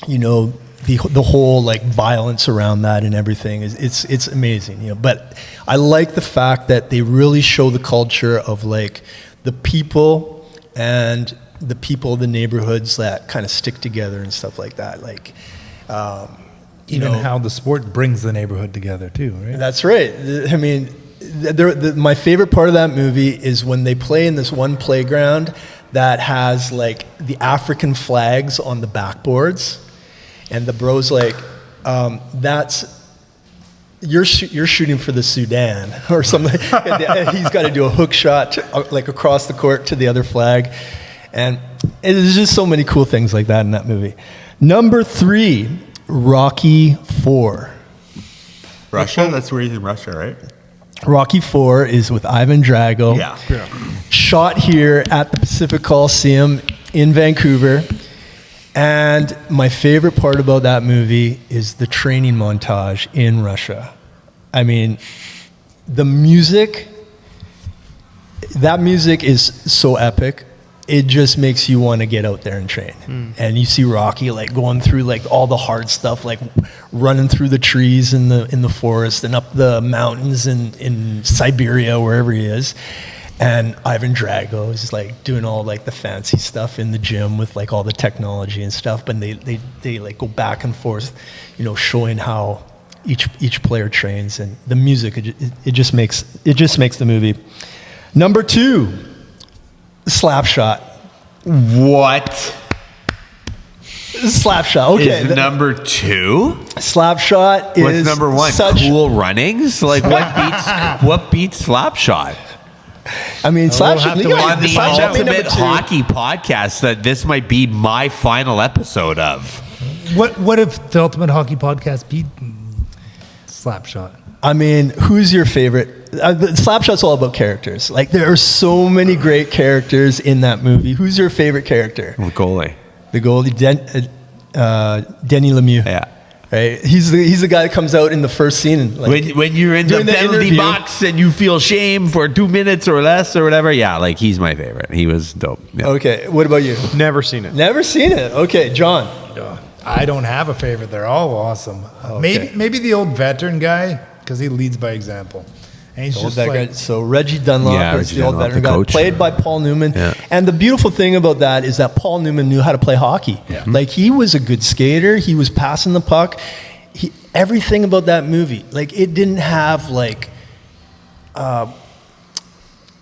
you know, the whole, like, violence around that and everything it's amazing. You know, but I like the fact that they really show the culture of, like, the people. And the people of the neighborhoods that kind of stick together and stuff like that. Like, you know,
how the sport brings the neighborhood together too, right?
That's right. I mean, my favorite part of that movie is when they play in this one playground that has, like, the African flags on the backboards. And the bro's like, you're shooting for the Sudan or something. He's got to do a hook shot like across the court to the other flag. And there's just so many cool things like that in that movie. Number 3, Rocky 4.
Russia? That's where he's in Russia, right?
Rocky 4 is with Ivan Drago.
Yeah.
Shot here at the Pacific Coliseum in Vancouver. And my favorite part about that movie is the training montage in Russia. I mean, the music, that music is so epic. it just makes you want to get out there and train. And you see Rocky like going through like all the hard stuff, like running through the trees in the forest and up the mountains in Siberia, wherever he is. And Ivan Drago is like doing all like the fancy stuff in the gym with like all the technology and stuff. But they like go back and forth, showing how each player trains, and the music. It just makes the movie. Number 2. Slapshot.
What?
Slapshot. Okay.
Is number 2?
Slapshot is.
What's number 1? Cool Runnings? Like what beats Slapshot?
I mean, Slapshot.
have to wait.
On the
Slapshot be number
Ultimate
2.
Hockey podcast that this might be my final episode of.
What if the Ultimate Hockey Podcast beat Slapshot?
I mean, who's your favorite? Slapshot's all about characters. Like, there are so many great characters in that movie. Who's your favorite character?
The goalie.
The goalie, Denny Lemieux.
Yeah.
Right? He's the guy that comes out in the first scene. And like,
When you're in the
doing the
penalty
interview.
box and you feel shame for 2 minutes or less or whatever, yeah, like he's my favorite. He was dope. Yeah.
Okay, what about you?
Never seen it.
Never seen it. Okay, John.
I don't have a favorite. They're all awesome. Maybe the old veteran guy, because he leads by example. And he's just like,
So Reggie Dunlop
Yeah,
is
Reggie
the old
Dunlop,
veteran
the
guy,
coach.
played by Paul Newman.
Yeah.
And the beautiful thing about that is that Paul Newman knew how to play hockey.
Yeah.
Like, he was a good skater. He was passing the puck. Everything about that movie, like, it didn't have like,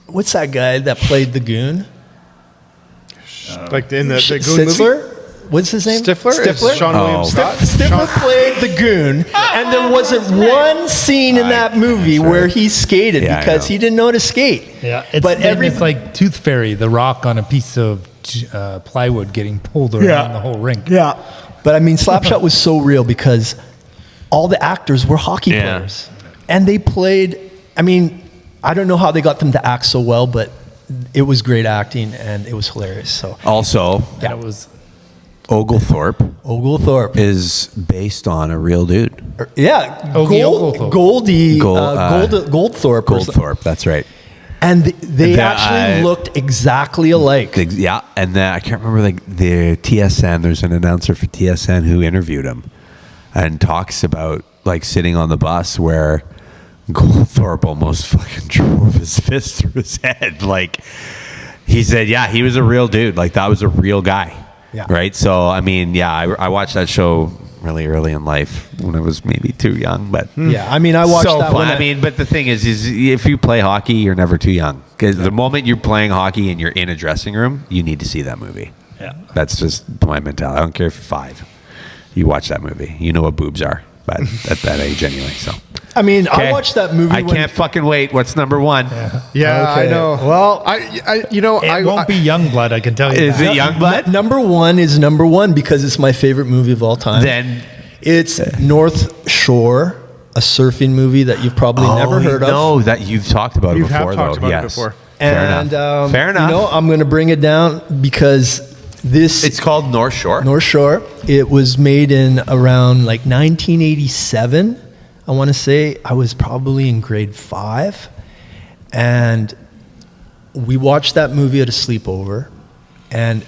what's that guy that played the goon?
Like in the Goon movie?
Sitzler? What's his name?
Stifler?
Stifler?
It's Sean William Scott?
Stifler played the goon, and there wasn't one scene in that movie where he skated
Yeah, I
because
know.
he didn't know how to skate.
yeah, it's,
but
it's like Tooth Fairy, the rock on a piece of plywood getting pulled around the whole rink.
Yeah. But I mean, Slapshot was so real because all the actors were hockey
Yeah.
players. And they played, I mean, I don't know how they got them to act so well, but it was great acting and it was hilarious. So
Also,
Yeah, it was.
Oglethorpe
Oglethorpe.
is based on a real dude.
Yeah.
Ogie Oglethorpe.
Goldthorpe.
Goldthorpe, that's right.
And they
The,
actually looked exactly alike.
Yeah, and then I can't remember the TSN. There's an announcer for TSN who interviewed him and talks about like sitting on the bus where Goldthorpe almost fucking drove his fist through his head. Like, he said, yeah, he was a real dude. Like, that was a real guy.
Yeah.
Right. So I mean, yeah, I watched that show really early in life when I was maybe too young, but
Yeah, I mean, I watched
so
that
fun.
one.
I mean, but the thing is if you play hockey, you're never too young. Because the moment you're playing hockey and you're in a dressing room, you need to see that movie.
Yeah.
That's just my mentality. I don't care if you're 5. You watch that movie. You know what boobs are, but at that age anyway. So
I mean, I
Okay.
watched that movie.
I can't fucking wait. What's number 1?
Yeah,
Okay.
I know.
Well,
It won't be Youngblood, I can tell you.
Is
that.
it Youngblood?
Number 1 is number 1 because it's my favorite movie of all time.
Then
It's North Shore, a surfing movie that you've probably never heard of.
No, that you've talked about it
You
before.
have talked
though.
about it
Yes.
before.
Fair
And
enough. Fair enough.
You know, I'm going to bring it down because this
It's called North Shore.
North Shore. It was made in around like 1987. I want to say I was probably in grade 5, and we watched that movie at a sleepover. And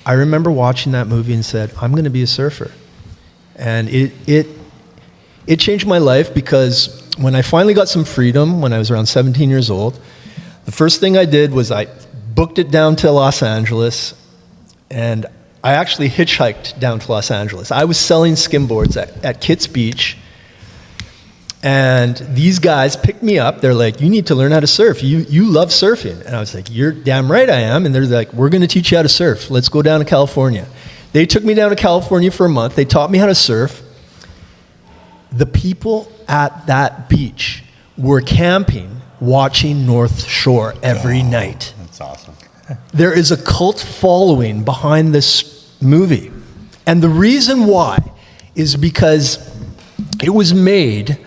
I remember watching that movie and said, "I'm going to be a surfer." And it changed my life because when I finally got some freedom when I was around 17 years old, the first thing I did was I booked it down to Los Angeles, and I actually hitchhiked down to Los Angeles. I was selling skimboards at Kitts Beach, and these guys picked me up. They're like, "You need to learn how to surf. You love surfing." And I was like, "You're damn right I am." And they're like, "We're going to teach you how to surf. Let's go down to California." They took me down to California for a month. They taught me how to surf. The people at that beach were camping, watching North Shore every night.
That's awesome.
There is a cult following behind this movie. And the reason why is because it was made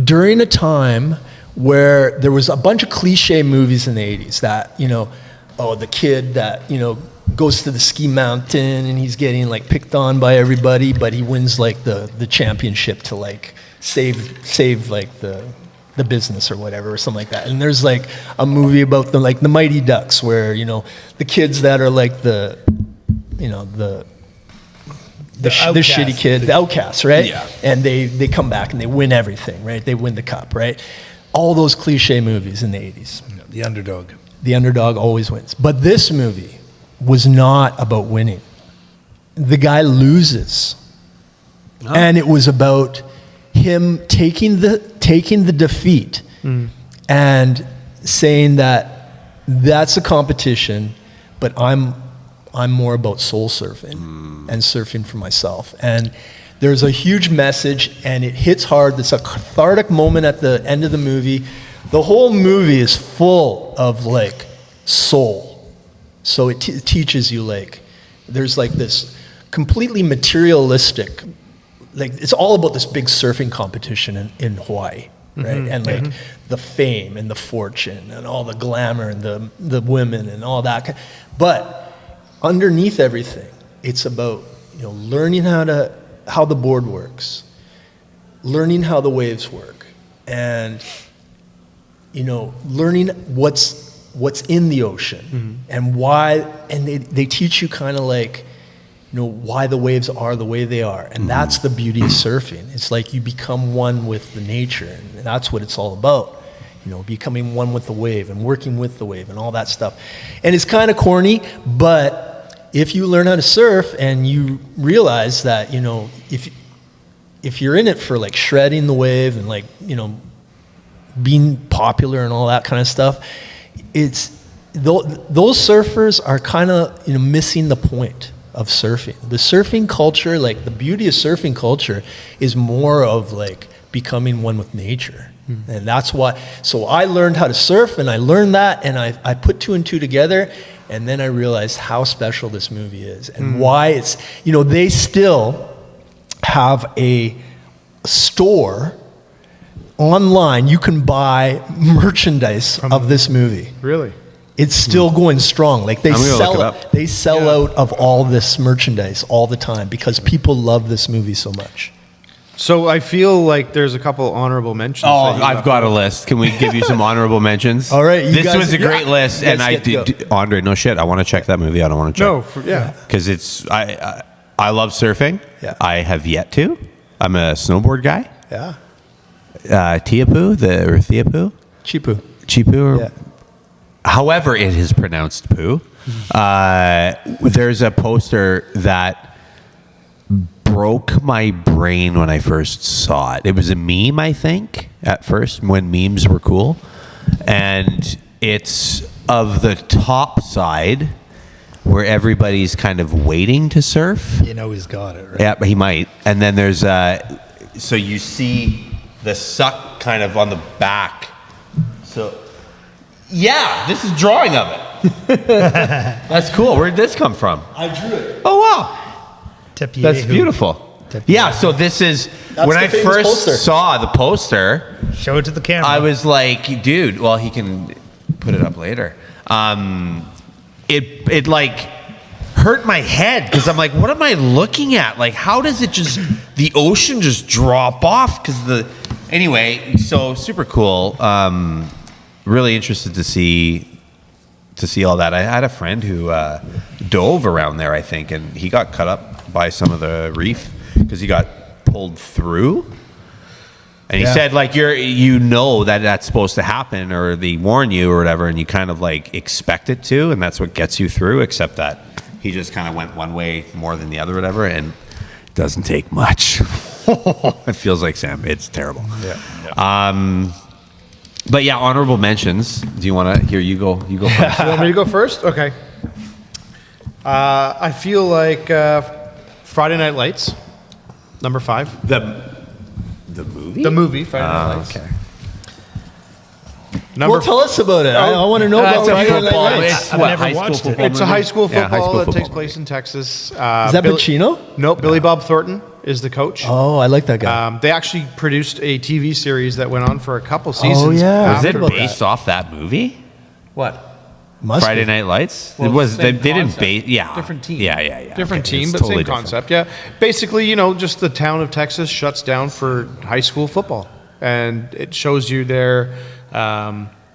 during a time where there was a bunch of cliche movies in the 80s that, you know, oh, the kid that, you know, goes to the ski mountain and he's getting like picked on by everybody, but he wins like the championship to like save like the The Business or whatever, or something like that. And there's like a movie about the Mighty Ducks, where the kids that are like the shitty kid, the outcasts, right?
Yeah.
And they come back and they win everything, right? They win the cup, right? All those cliche movies in the 80s.
The underdog.
The underdog always wins. But this movie was not about winning. The guy loses. Oh. And it was about him taking the defeat and saying that that's a competition, but I'm more about soul surfing and surfing for myself. And there's a huge message, and it hits hard. It's a cathartic moment at the end of the movie. The whole movie is full of like soul. So it teaches you there's this completely materialistic, it's all about this big surfing competition in Hawaii, right? And the fame and the fortune and all the glamour and the women and all that. But underneath everything, it's about learning how the board works, learning how the waves work, and learning what's in the ocean and why. And they teach you kind of why the waves are the way they are. And that's the beauty of surfing. It's like you become one with the nature, and that's what it's all about. Becoming one with the wave and working with the wave and all that stuff. And it's kind of corny, but if you learn how to surf and you realize that, if you're in it for shredding the wave and being popular and all that kind of stuff, those surfers are kind of missing the point of surfing. The surfing culture, the beauty of surfing culture is more of becoming one with nature. And that's why, so I learned how to surf, and I learned that, and I put two and two together, and then I realized how special this movie is and why it's, they still have a store online. You can buy merchandise of this movie.
Really?
It's still going strong. They sell
up.
They sell out of all this merchandise all the time because people love this movie so much.
So I feel like there's a couple honorable mentions.
Oh, I've got a list. Can we give you some honorable mentions?
All right.
This was a great list, and I did. Andre, no shit. I want to check that movie out. I want to check.
No,
because it's I love surfing.
Yeah.
I have yet to. I'm a snowboard guy.
Yeah.
Teahupo'o, or Teahupo'o? Chipu.
Yeah.
However it is pronounced poo. There's a poster that broke my brain when I first saw it. It was a meme, I think, at first, when memes were cool. And it's of the top side where everybody's kind of waiting to surf.
He's got it, right?
Yeah, but he might. And then there's so you see the suck kind of on the back. So, yeah, this is a drawing of it. That's cool. Where'd this come from?
I drew it.
Oh, wow. That's beautiful. Yeah, so this is, when I first saw the poster,
show it to the camera.
I was like, dude, well, he can put it up later. It hurt my head because I'm like, what am I looking at? How does it the ocean just drop off? Anyway, so super cool. Really interested to see all that. I had a friend who dove around there, I think, and he got cut up by some of the reef because he got pulled through. And he said, that that's supposed to happen, or they warn you or whatever, and you kind of expect it to, and that's what gets you through, except that he just kind of went one way more than the other, whatever, and it doesn't take much. It feels like Sam. It's terrible. Yeah. But yeah, honorable mentions. Do you want to? Here, you go. You go first.
You want me to go first? Okay. I feel like Friday Night Lights, number 5.
The movie?
The movie, Friday Night Lights.
Okay.
Tell us about it. I want to know about Friday Night Lights.
I've never watched it.
It's a high school football,
high school
that takes
football
place in Texas.
Is that Pacino?
No, Billy Bob Thornton is the coach.
Oh, I like that guy.
They actually produced a TV series that went on for a couple seasons.
Oh, yeah.
Was it
after
based off that movie?
What?
Must
Friday
be.
Night Lights?
Well,
it was. They
same
didn't
concept.
base. Yeah.
Different team.
Yeah.
Different
Okay,
team,
it's
but
totally
same
different.
concept. Yeah. Basically, just the town of Texas shuts down for high school football. and it shows you their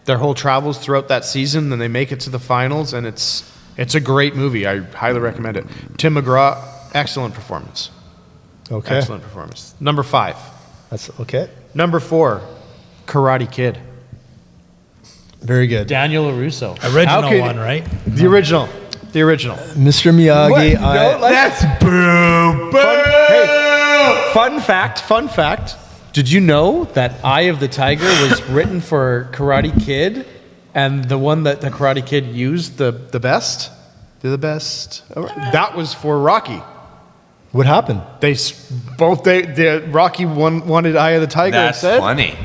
whole travels throughout that season. Then they make it to the finals, and it's a great movie. I highly recommend it. Tim McGraw, excellent performance.
Okay.
Excellent performance. Number 5.
That's okay.
Number 4, Karate Kid.
Very good.
Daniel LaRusso.
Original one, right?
The original. The original.
Mr. Miyagi.
That's boo.
Fun fact. Did you know that Eye of the Tiger was written for Karate Kid, and the one that the Karate Kid used, the best? The best. That was for Rocky.
What happened?
Rocky wanted Eye of the Tiger
That's
instead.
funny.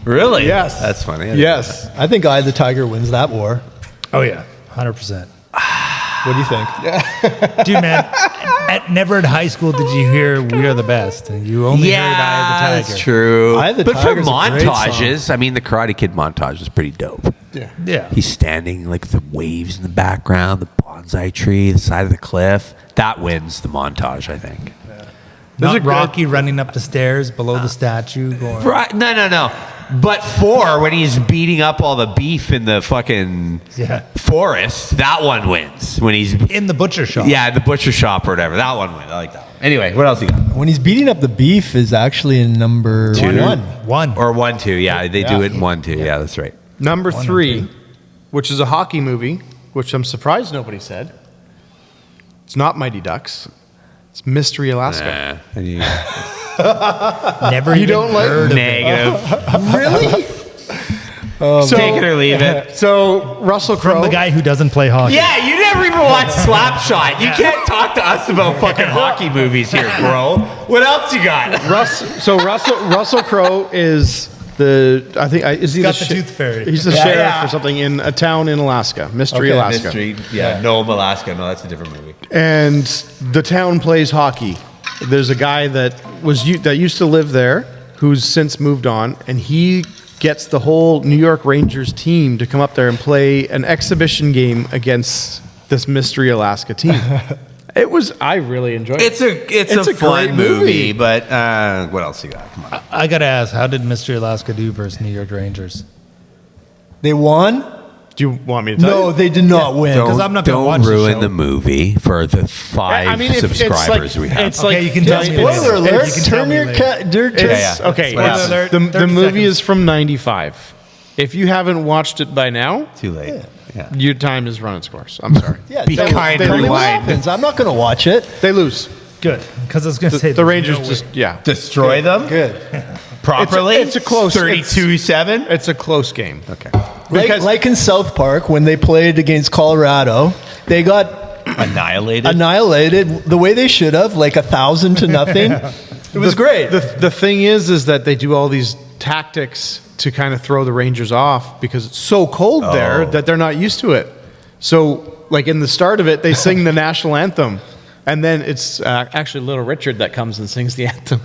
Really?
Yes.
That's funny.
Yes.
I think Eye of the Tiger wins that war.
Oh yeah, 100%.
What do you think?
Dude, man, never in high school did you hear "We Are the Best." You only heard "Eye of the Tiger."
That's true.
Eye of the
but for
Tiger's a great
montages, I mean, the Karate Kid montage is pretty dope.
Yeah.
He's standing like the waves in the background, the bonsai tree, the side of the cliff. That wins the montage, I think.
Not Rocky running up the stairs below the statue going.
Right? No. But 4, when he's beating up all the beef in the fucking forest, that one wins. When he's
In the butcher shop.
yeah, the butcher shop or whatever, that one wins. I like that one. Anyway, what else you got?
When he's beating up the beef is actually in number 1.
One.
Or 1, 2. Yeah, they do it in 1, 2. Yeah, that's right.
Number 3, which is a hockey movie, which I'm surprised nobody said. It's not Mighty Ducks. It's Mystery Alaska.
Never
You
even
don't like
heard of it.
Negative.
Really?
Take it or leave it.
So Russell Crowe.
From the guy who doesn't play hockey.
Yeah, you never even watched Slapshot. You can't talk to us about fucking hockey movies here, bro. What else you got?
Russell Crowe is is he
got
the
the tooth fairy.
He's the sheriff or something in a town in Alaska, Mystery Alaska.
Mystery. Yeah, Nome, Alaska. No, that's a different movie.
And the town plays hockey. There's a guy that used to live there who's since moved on, and he gets the whole New York Rangers team to come up there and play an exhibition game against this Mystery Alaska team. I really enjoyed it.
It's a fun
great
movie, but what else you got? Come on.
I gotta ask, how did Mystery Alaska do versus New York Rangers?
They won?
Do you want me to tell you?
No, they did not win.
Because I'm not gonna watch
Don't
the
ruin
show.
the movie for the 5 subscribers we have.
It's
Okay,
like
you can tell me
Spoiler
later.
alert.
You can tell
Turn
me
your
later.
Okay,
What
it's-
happened?
the
30
movie
seconds.
is from 95. If you haven't watched it by now,
Too late. Yeah.
your time has run its course. I'm sorry.
Yeah,
Be kind
tell
and
me what
rewind.
happens. I'm not going to watch it.
They lose.
Good. Because I was gonna say
The
there's
Rangers
no
just,
way.
yeah.
Destroy them
Good.
properly.
It's a close-
32-7.
It's a close game.
Okay.
Like in South Park when they played against Colorado, they got
Annihilated.
annihilated the way they should have, like 1,000 to nothing. It was great.
The thing is that they do all these tactics to kind of throw the Rangers off because it's so cold there that they're not used to it. So, like in the start of it, they sing the national anthem, and then it's actually Little Richard that comes and sings the anthem.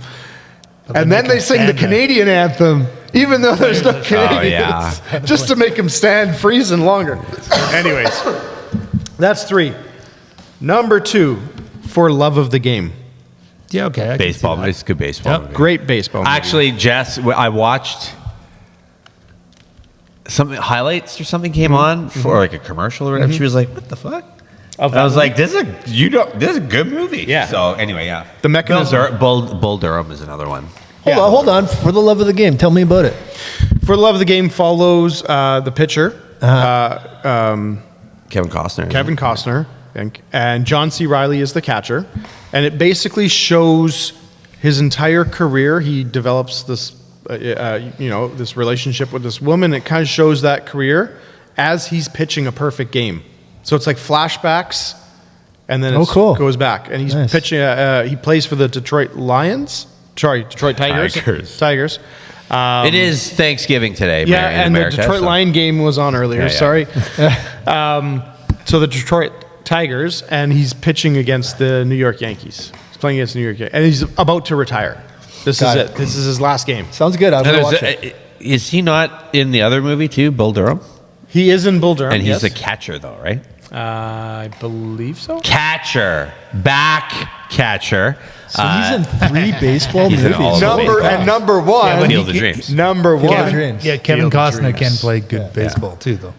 And then they sing the Canadian anthem, even though there's no Canadians, just to make them stand freezing longer. Anyways, that's 3. Number 2, For Love of the Game.
Yeah, okay. I can see
Baseball.
that.
It's a good baseball
Yep.
movie.
Great baseball movie.
Actually, Jess, I watched some highlights or something came on for like a commercial or whatever. She was like, "What the fuck?" And I was like, "This is a good movie."
Yeah.
So anyway, yeah.
The mechanism.
Bull Durham is another one.
Hold on. For the love of the game, tell me about it.
For Love of the Game follows the pitcher,
Kevin Costner.
Kevin Costner, and John C. Reilly is the catcher. And it basically shows his entire career. He develops this, this relationship with this woman. It kind of shows that career as he's pitching a perfect game. So it's like flashbacks, and then it
cool.
goes back. And he's
Nice.
pitching. He plays for the Detroit Lions. Sorry, Detroit Tigers. Tigers.
It is Thanksgiving today.
Yeah,
in
and
America,
the Detroit
so-
Lion game was on earlier.
Yeah.
Sorry. So the Detroit Tigers, and he's pitching against the New York Yankees. He's playing against the New York Yankees, and he's about to retire. This
Got
is
it.
it. This is his last game.
Sounds good. I'm
And
going to watch it.
is he not in the other movie too, Bull Durham?
He is in Bull Durham.
And he's
yes.
a catcher though, right?
I believe so.
Catcher, back catcher.
So he's in 3 baseball
He's in
movies.
all of them.
Number one.
Field of Dreams.
Number one.
Field of Dreams.
Yeah, Kevin
Field of
Costner
Dreams.
can play good baseball too, though.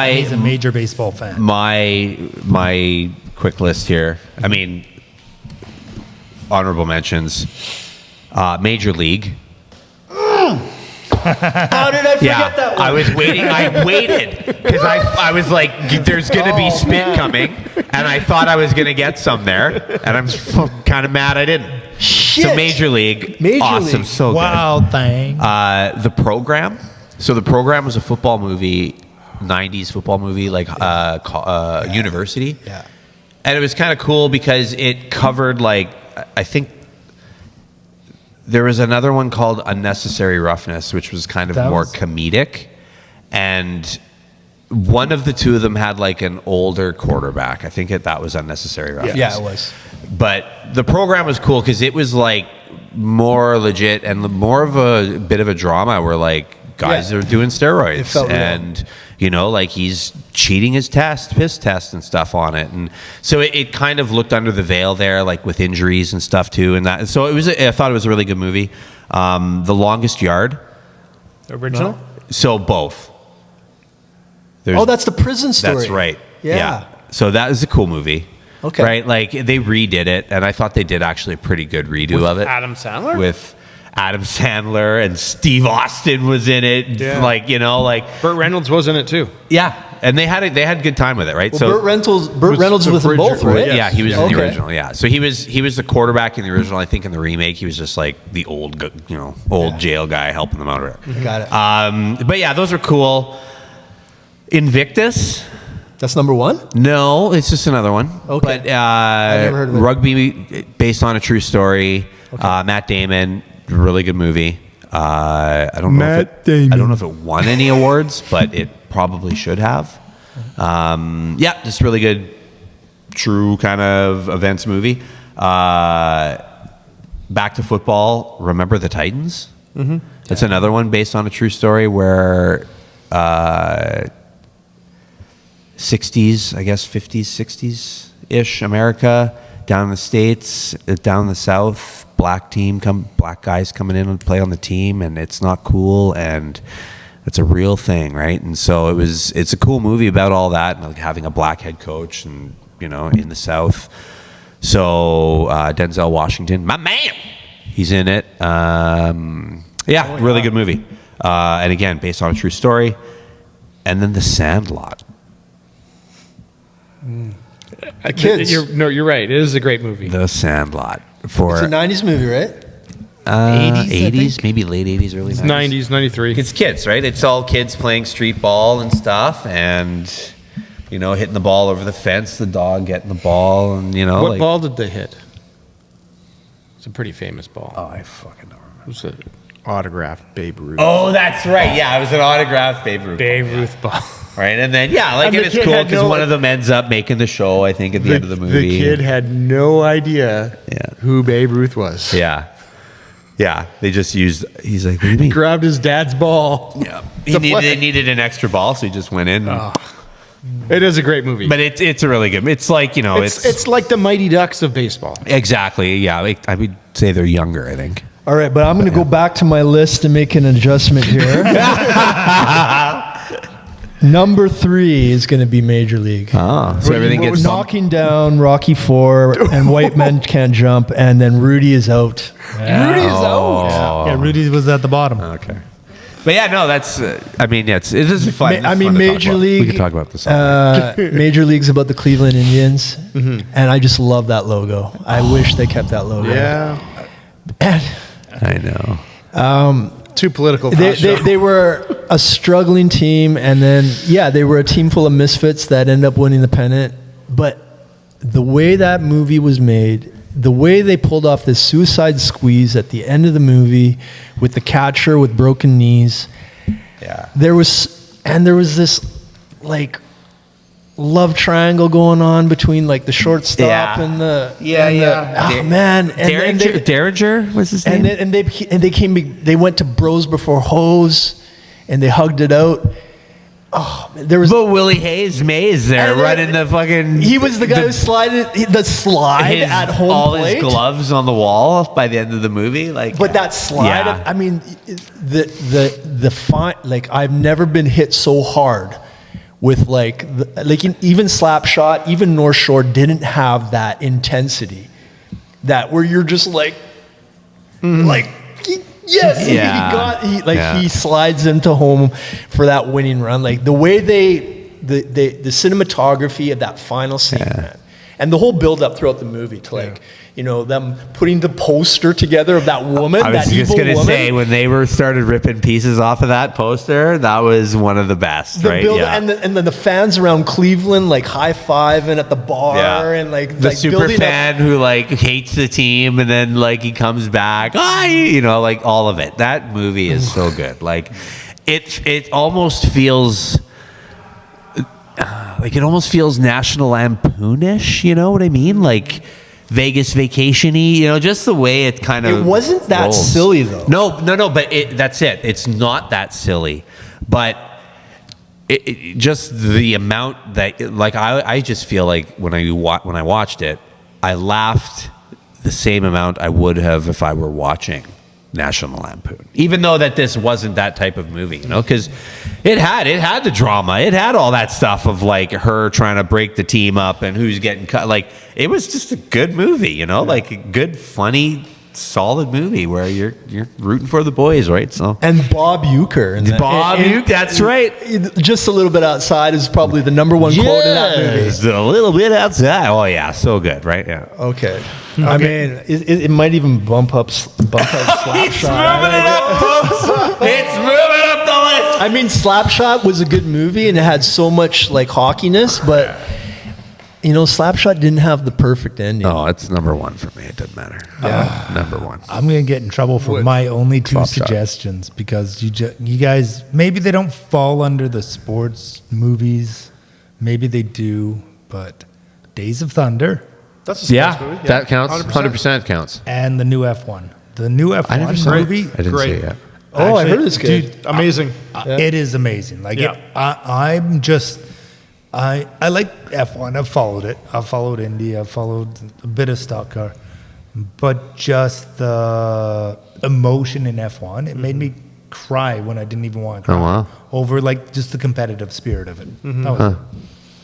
He's a major baseball fan.
My quick list here. I mean, honorable mentions. Major League.
How did I forget that one?
I was waiting. I waited because I was like, "There's going to be spit coming," and I thought I was going to get some there, and I'm kind of mad I didn't.
Shit.
So Major League,
Major
awesome,
League.
so
Wild thing.
good. The Program. So The Program was a football movie, 90s football movie, like University.
Yeah.
And it was kind of cool because it covered, like, I think there was another one called Unnecessary Roughness, which was kind of more comedic. And one of the two of them had like an older quarterback. I think that was Unnecessary Roughness.
Yeah, it was.
But The Program was cool because it was like more legit and more of a bit of a drama where like guys are doing
It
steroids
felt real.
and you know, like he's cheating his piss test and stuff on it. And so it kind of looked under the veil there, like with injuries and stuff too. And that, so I thought it was a really good movie. The Longest Yard.
Original?
So both. There's-
That's the prison story.
That's right.
Yeah.
So that is a cool movie.
Okay.
Right? Like they redid it, and I thought they did actually a pretty good redo of it.
Adam Sandler?
With Adam Sandler and Steve Austin was in it.
Yeah.
Like, you know, like
Burt Reynolds was in it too.
yeah. And they had a good time with it, right?
Well, Burt Reynolds was in both, right?
yeah, he was in the
Okay.
original. Yeah, so he was the quarterback in the original. I think in the remake, he was just like the old jail guy helping them out.
Got it.
But yeah, those are cool. Invictus.
That's number 1?
No, it's just another one.
Okay.
But
never heard of it.
Rugby based on a true story. Matt Damon, really good movie. I don't know if it won any awards, but it probably should have. Yeah, just really good, true kind of events movie. Back to football. Remember the Titans? Mm-hmm. That's another one based on a true story where 60s, I guess 50s, 60s-ish America, down in the States, down in the South, black guys coming in and play on the team, and it's not cool, and it's a real thing, right? And so it's a cool movie about all that, and like having a black head coach, and you know, in the South. So Denzel Washington, my man, he's in it. Really good movie, and again, based on a true story. And then The Sandlot.
Kids.
You're right. It is a great movie.
The Sandlot for
It's a 90s movie, right?
80s, maybe late 80s, early 90s.
90s, 93.
It's kids, right? It's all kids playing street ball and stuff, and you know, hitting the ball over the fence, the dog getting the ball, and you know,
What
like,
ball did they hit? It's a pretty famous ball.
Oh, I fucking don't remember.
It was an autographed Babe Ruth.
Oh, that's right. Yeah, it was an autographed Babe Ruth.
Babe Ruth ball.
Right, and then and
the
it's
kid
cool
had
because
no-
one of them ends up making the show. I think at the end of the movie,
The kid had no idea who Babe Ruth was.
Yeah. They just used. He's like, what do you mean?
Grabbed his dad's ball.
Yeah,
To play.
they needed an extra ball, so he just went in.
It is a great movie.
But it's a really good. It's like, you know,
it's like the Mighty Ducks of baseball.
exactly. Yeah, I would say they're younger. I think.
All right, but I'm going to go back to my list and make an adjustment here. Number 3 is going to be Major League.
Oh, so everything gets bumped.
Knocking down Rocky 4 and White Men Can't Jump, and then Rudy is out. Rudy is out.
Yeah, Rudy was at the bottom.
Okay. But yeah, no, that's. I mean, it is fun.
I mean, Major League.
We can talk about this. all day.
Major League's about the Cleveland Indians, and I just love that logo. I wish they kept that logo.
Yeah.
And
I know.
Too political.
they were a struggling team, and then they were a team full of misfits that ended up winning the pennant. But the way that movie was made, the way they pulled off this suicide squeeze at the end of the movie with the catcher with broken knees, there was this like love triangle going on between like the shortstop and the man, and
Derringer was his name.
and they went to Bros Before Hoes, and they hugged it out. There was
But Willie Hayes Mays there
And,
running the fucking.
he was the guy who slided the slide
his,
at home
all
plate.
his gloves on the wall by the end of the movie. Like,
But that slide,
Yeah.
I mean, the fine, like I've never been hit so hard with even slap shot, even North Shore didn't have that intensity, that where you're just like, yes,
Yeah.
he slides into home for that winning run. Like the way the cinematography of that final scene, man, and the whole build up throughout the movie to them putting the poster together of that woman.
I was
that
just
evil
gonna
woman.
say when they started ripping pieces off of that poster, that was one of the best,
The
right?
build,
Yeah.
and then the fans around Cleveland like high fiving at the bar
Yeah.
and like
the
like
super
building
fan who hates the team and then he comes back, all of it. That movie is so good. Like it almost feels it almost feels National Lampoonish. You know what I mean? Like Vegas Vacation-y, just the way it kind of.
It wasn't that
rolls.
silly though.
No, but that's it. It's not that silly, but it just the amount that I just feel like when I watched it, I laughed the same amount I would have if I were watching National Lampoon, even though that this wasn't that type of movie, because it had the drama, it had all that stuff of her trying to break the team up and who's getting cut. It was just a good movie, like a good, funny, solid movie where you're rooting for the boys, right? So
And Bob Uecker.
that's right.
Just a little bit outside is probably the number one quote in that movie.
Just a little bit outside. Oh yeah, so good, right? Yeah.
Okay. I mean, it might even bump up Slapshot.
It's moving up the list.
I mean, Slapshot was a good movie and it had so much hockeyness, but Slapshot didn't have the perfect ending.
Oh, it's number one for me. It doesn't matter. Number one.
I'm going to get in trouble for my only two
Top shot.
suggestions because you guys, maybe they don't fall under the sports movies. Maybe they do, but Days of Thunder
That's a sports movie.
Yeah, that counts. 100% counts.
and the new F1. The new
I never
F1
saw
movie.
it. I didn't
Great.
see it yet.
Oh, I heard it's good.
Dude,
Amazing.
it is amazing.
Yeah.
I like F1. I've followed it. I've followed Indy. I've followed a bit of stock car. But just the emotion in F1, it made me cry when I didn't even want to cry.
Oh, wow.
Over just the competitive spirit of it. That was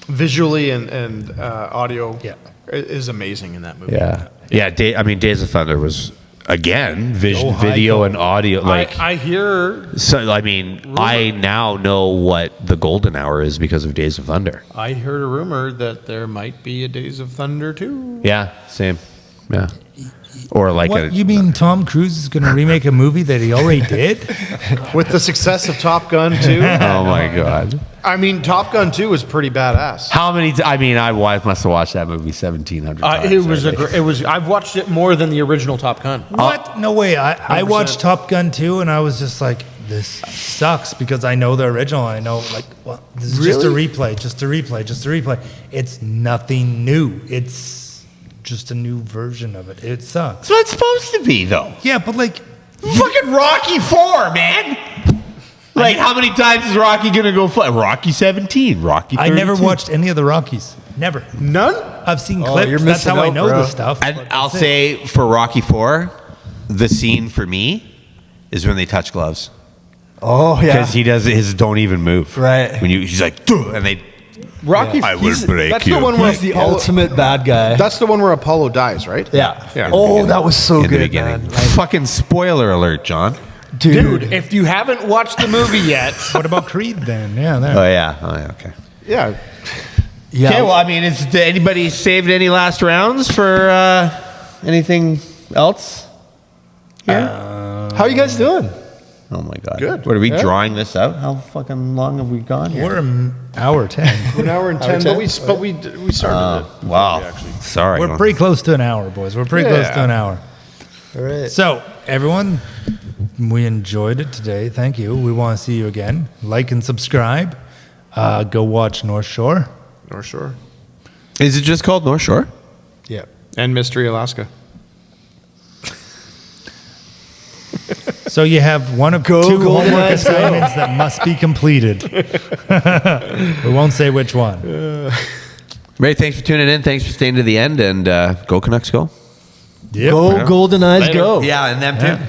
Visually and audio
Yeah.
is amazing in that movie.
Yeah. Yeah. Days of Thunder was, again,
Go high,
video
go.
and audio.
I hear
I now know what the golden hour is because of Days of Thunder.
I heard a rumor that there might be a Days of Thunder too.
Yeah. Same. Yeah. Or
what, you mean Tom Cruise is going to remake a movie that he already did?
With the success of Top Gun 2.
Oh my God.
I mean, Top Gun 2 was pretty badass.
How many? I must have watched that movie 1,700 times.
It was. I've watched it more than the original Top Gun.
What? No way. I
100%.
watched Top Gun 2 and I was just like, this sucks because I know the original. I know, this is just a replay, just a replay. It's nothing new. It's just a new version of it. It sucks.
That's what it's supposed to be, though.
Yeah, but
Fucking Rocky 4, man. How many times is Rocky gonna go fight? Rocky 17, Rocky 32.
I never watched any of the Rockies. Never.
None?
I've seen
Oh,
clips.
you're
That's
missing
how I
out,
know
bro.
the stuff.
And
but
I'll
that's it.
say for Rocky 4, the scene for me is when they touch gloves
Oh, yeah.
because he does his don't even move.
Right.
He's like, "Duh," and they.
Rocky.
I will break
That's
you.
the one where
He's the ultimate bad guy.
That's the one where Apollo dies, right?
Yeah.
Yeah.
Oh, that was so
in the
good,
beginning.
man.
Fucking spoiler alert, John.
Dude, if you haven't watched the movie yet,
What about Creed then? Yeah, there.
Oh yeah. Okay.
yeah,
Yeah.
Okay. Well, did anybody saved any last rounds for anything else?
How you guys doing?
Oh my God.
Good.
What are we
Yeah.
drawing this out? How fucking long have we gone here?
We're an hour 10.
1 hour and 10.
10?
But we started it.
Wow.
Actually.
Sorry.
We're pretty close to an hour, boys. We're pretty close to an hour.
All right.
So, everyone, we enjoyed it today. Thank you. We want to see you again. Like and subscribe. Go watch North Shore.
North Shore.
Is it just called North Shore?
Yeah.
And Mystery Alaska.
So you have one of
Go,
two
Golden
homework
Eyes, go.
assignments that must be completed. We won't say which one.
Ray, thanks for tuning in. Thanks for staying to the end. And go Canucks, go.
Yep.
Go Golden Eyes,
Later.
go.
Yeah, and them too.
Yeah.